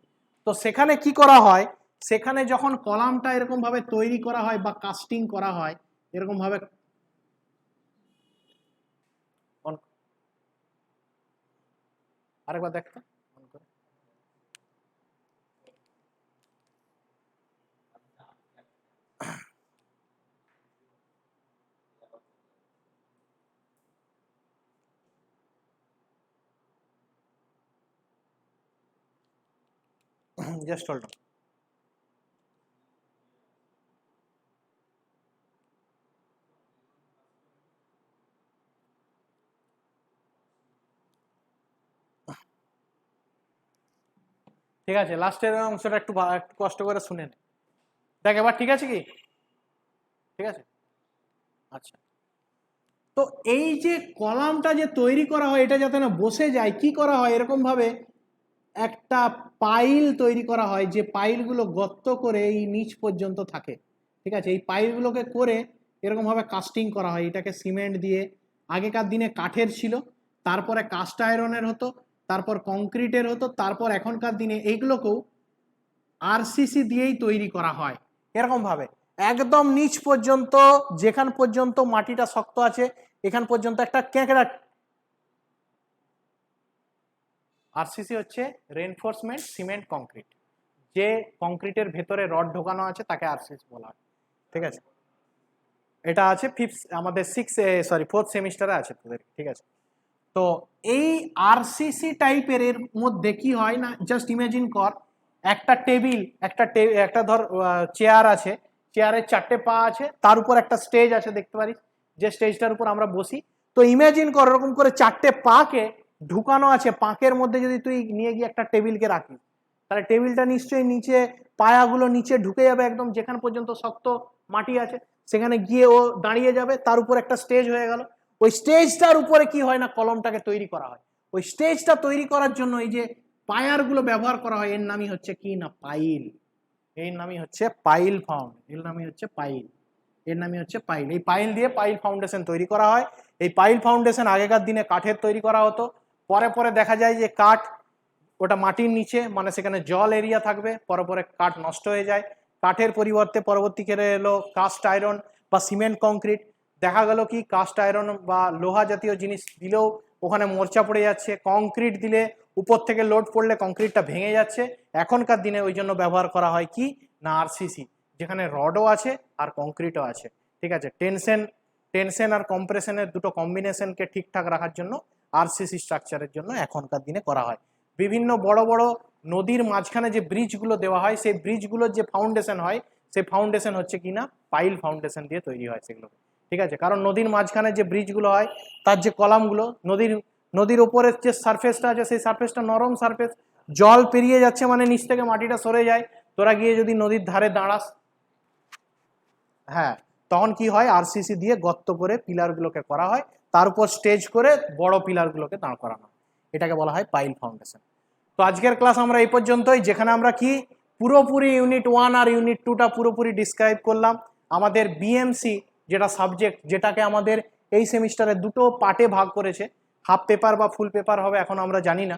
তো সেখানে কি করা হয়, সেখানে যখন কলামটা এরকম ভাবে তৈরি করা হয় বা কাস্টিং করা হয় এরকম ভাবে, আরেকবার দেখতে জাস্ট হোল্ড অন। ঠিক আছে, লাস্টের অংশটা একটু কষ্ট করে শুনে নে, দেখ এবার ঠিক আছে কি, ঠিক আছে। আচ্ছা, তো এই যে কলামটা যে তৈরি করা হয় এটা যাতে না বসে যায়, কি করা হয়, এরকম ভাবে একটা পাইল তৈরি করা হয়, যে পাইলগুলো গর্ত করে এই নিচ পর্যন্ত থাকে, ঠিক আছে। এই পাইলগুলোকে করে এরকম ভাবে কাস্টিং করা হয়, এটাকে সিমেন্ট দিয়ে, আগেকার দিনে কাঠের ছিল, তারপরে কাস্ট আয়রনের হতো, তারপর কংক্রিটের হতো, তারপর এখনকার দিনে এইগুলোকেও আরসিসি দিয়েই তৈরি করা হয়। এরকম ভাবে একদম নিচ পর্যন্ত, যেখান পর্যন্ত মাটিটা শক্ত আছে এখান পর্যন্ত একটা ক্যাঁকড়া। আরসিসি হচ্ছে রেইনফোর্সমেন্ট সিমেন্ট কংক্রিট, যে কংক্রিটের ভেতরে রড ঢোকানো আছে তাকে আরসিসি বলা হয়, ঠিক আছে। এটা আছে আমাদের ফোর্থ সেমিস্টারে আছে তোদের, ঠিক আছে। তো এই আরসিসি টাইপের এর মধ্যে কি হয় না, জাস্ট ইমাজিন কর একটা টেবিল, একটা ধর চেয়ার আছে, চেয়ারের 4টে পা আছে, তার উপর একটা স্টেজ আছে দেখতে পারিস, যে স্টেজটার উপর আমরা বসি। তো ইমাজিন কর এরকম করে 4টে পাকে ঢুকানো আছে, পাকের মধ্যে যদি তুই নিয়ে গিয়ে একটা টেবিলকে রাখিস, তাহলে টেবিলটা নিশ্চয়ই নিচে, পায়াগুলো নিচে ঢুকে যাবে একদম, যেখান পর্যন্ত শক্ত মাটি আছে সেখানে গিয়ে ও দাঁড়িয়ে যাবে, তার উপর একটা স্টেজ হয়ে গেল। ওই স্টেজটার উপরে কি হয় না, কলমটাকে তৈরি করা হয়। ওই স্টেজটা তৈরি করার জন্য এই যে পায়ারগুলো ব্যবহার করা হয়, এর নামই হচ্ছে কি না পাইল, এর নামই হচ্ছে পাইল ফাউন্ড, এর নামই হচ্ছে পাইল, এর নামই হচ্ছে পাইল। এই পাইল দিয়ে পাইল ফাউন্ডেশন তৈরি করা হয়। এই পাইল ফাউন্ডেশন আগেকার দিনে কাঠের তৈরি করা হতো, পরে পরে দেখা যায় যে কাঠ ওটা মাটির নিচে, মানে সেখানে জল এরিয়া থাকবে, পরে পরে কাঠ নষ্ট হয়ে যায়, কাঠের পরিবর্তে পরবর্তীকালে এলো কাস্ট আয়রন বা সিমেন্ট কংক্রিট। দেখা গেল কি কাস্ট আয়রন বা লোহা জাতীয় জিনিস দিলেও ওখানে মোর্চা পড়ে যাচ্ছে, কংক্রিট দিলে উপর থেকে লোড পড়লে কংক্রিটটা ভেঙে যাচ্ছে। এখনকার দিনে ওই জন্য ব্যবহার করা হয় কি না আরসিসি, যেখানে রডও আছে আর কংক্রিটও আছে, ঠিক আছে। টেনশন আর কম্প্রেশনের দুটো কম্বিনেশনকে ঠিকঠাক রাখার জন্য আরসিসি স্ট্রাকচারের জন্য এখনকার দিনে করা হয়। বিভিন্ন বড় বড় নদীর মাঝখানে যে ব্রিজগুলো দেওয়া হয়, সেই ব্রিজগুলোর যে ফাউন্ডেশন হয়, সেই ফাউন্ডেশন হচ্ছে কিনা পাইল ফাউন্ডেশন দিয়ে তৈরি হয় সেগুলো, ঠিক আছে। কারণ নদীর মাঝখানে যে ব্রিজগুলো হয় তার যে কলামগুলো, নদীর ওপরের যে সারফেসটা আছে সেই সারফেসটা নরম সারফেস, জল পেরিয়ে যাচ্ছে মানে নিচ থেকে মাটিটা সরে যায়, তোরা গিয়ে যদি নদীর ধারে দাঁড়াস, হ্যাঁ, তখন কি হয় আরসিসি দিয়ে গর্ত করে পিলারগুলোকে করা হয়, তার উপর স্টেজ করে বড় পিলারগুলোকে দাঁড় করানো হয়, এটাকে বলা হয় পাইল ফাউন্ডেশন। তো আজকের ক্লাস আমরা এই পর্যন্তই, যেখানে আমরা কি পুরোপুরি ইউনিট 1 আর ইউনিট 2টা পুরোপুরি ডিসক্রাইব করলাম। আমাদের বিএমসি যেটা সাবজেক্ট, যেটাকে আমাদের এই সেমিস্টারে দুটো পার্টে ভাগ করেছে, হাফ পেপার বা ফুল পেপার হবে এখন আমরা জানি না।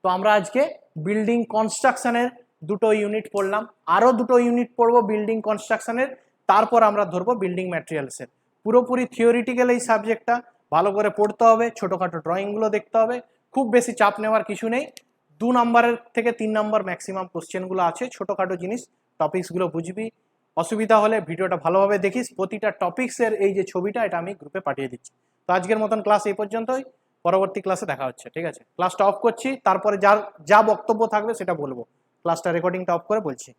তো আমরা আজকে বিল্ডিং কনস্ট্রাকশনের দুটো ইউনিট পড়লাম, আরও দুটো ইউনিট পড়বো বিল্ডিং কনস্ট্রাকশনের, তারপর আমরা ধরবো বিল্ডিং ম্যাটেরিয়ালসের। পুরোপুরি থিওরিটিক্যাল এই সাবজেক্টটা, ভালো করে পড়তে হবে, ছোটোখাটো ড্রয়িংগুলো দেখতে হবে, খুব বেশি চাপ নেওয়ার কিছু নেই। 2 নম্বরের থেকে 3 নম্বর ম্যাক্সিমাম কোশ্চেনগুলো আছে, ছোটোখাটো জিনিস, টপিকসগুলো বুঝবি। অসুবিধা হলে ভিডিওটা ভালোভাবে দেখিস, প্রতিটা টপিক্সের এই যে ছবিটা এটা আমি গ্রুপে পাঠিয়ে দিচ্ছি। তো আজকের মতন ক্লাস এই পর্যন্তই, পরবর্তী ক্লাসে দেখা হচ্ছে, ঠিক আছে। ক্লাসটা অফ করছি, তারপরে যা বক্তব্য থাকবে সেটা বলবো, ক্লাসটা রেকর্ডিংটা অফ করে বলছি।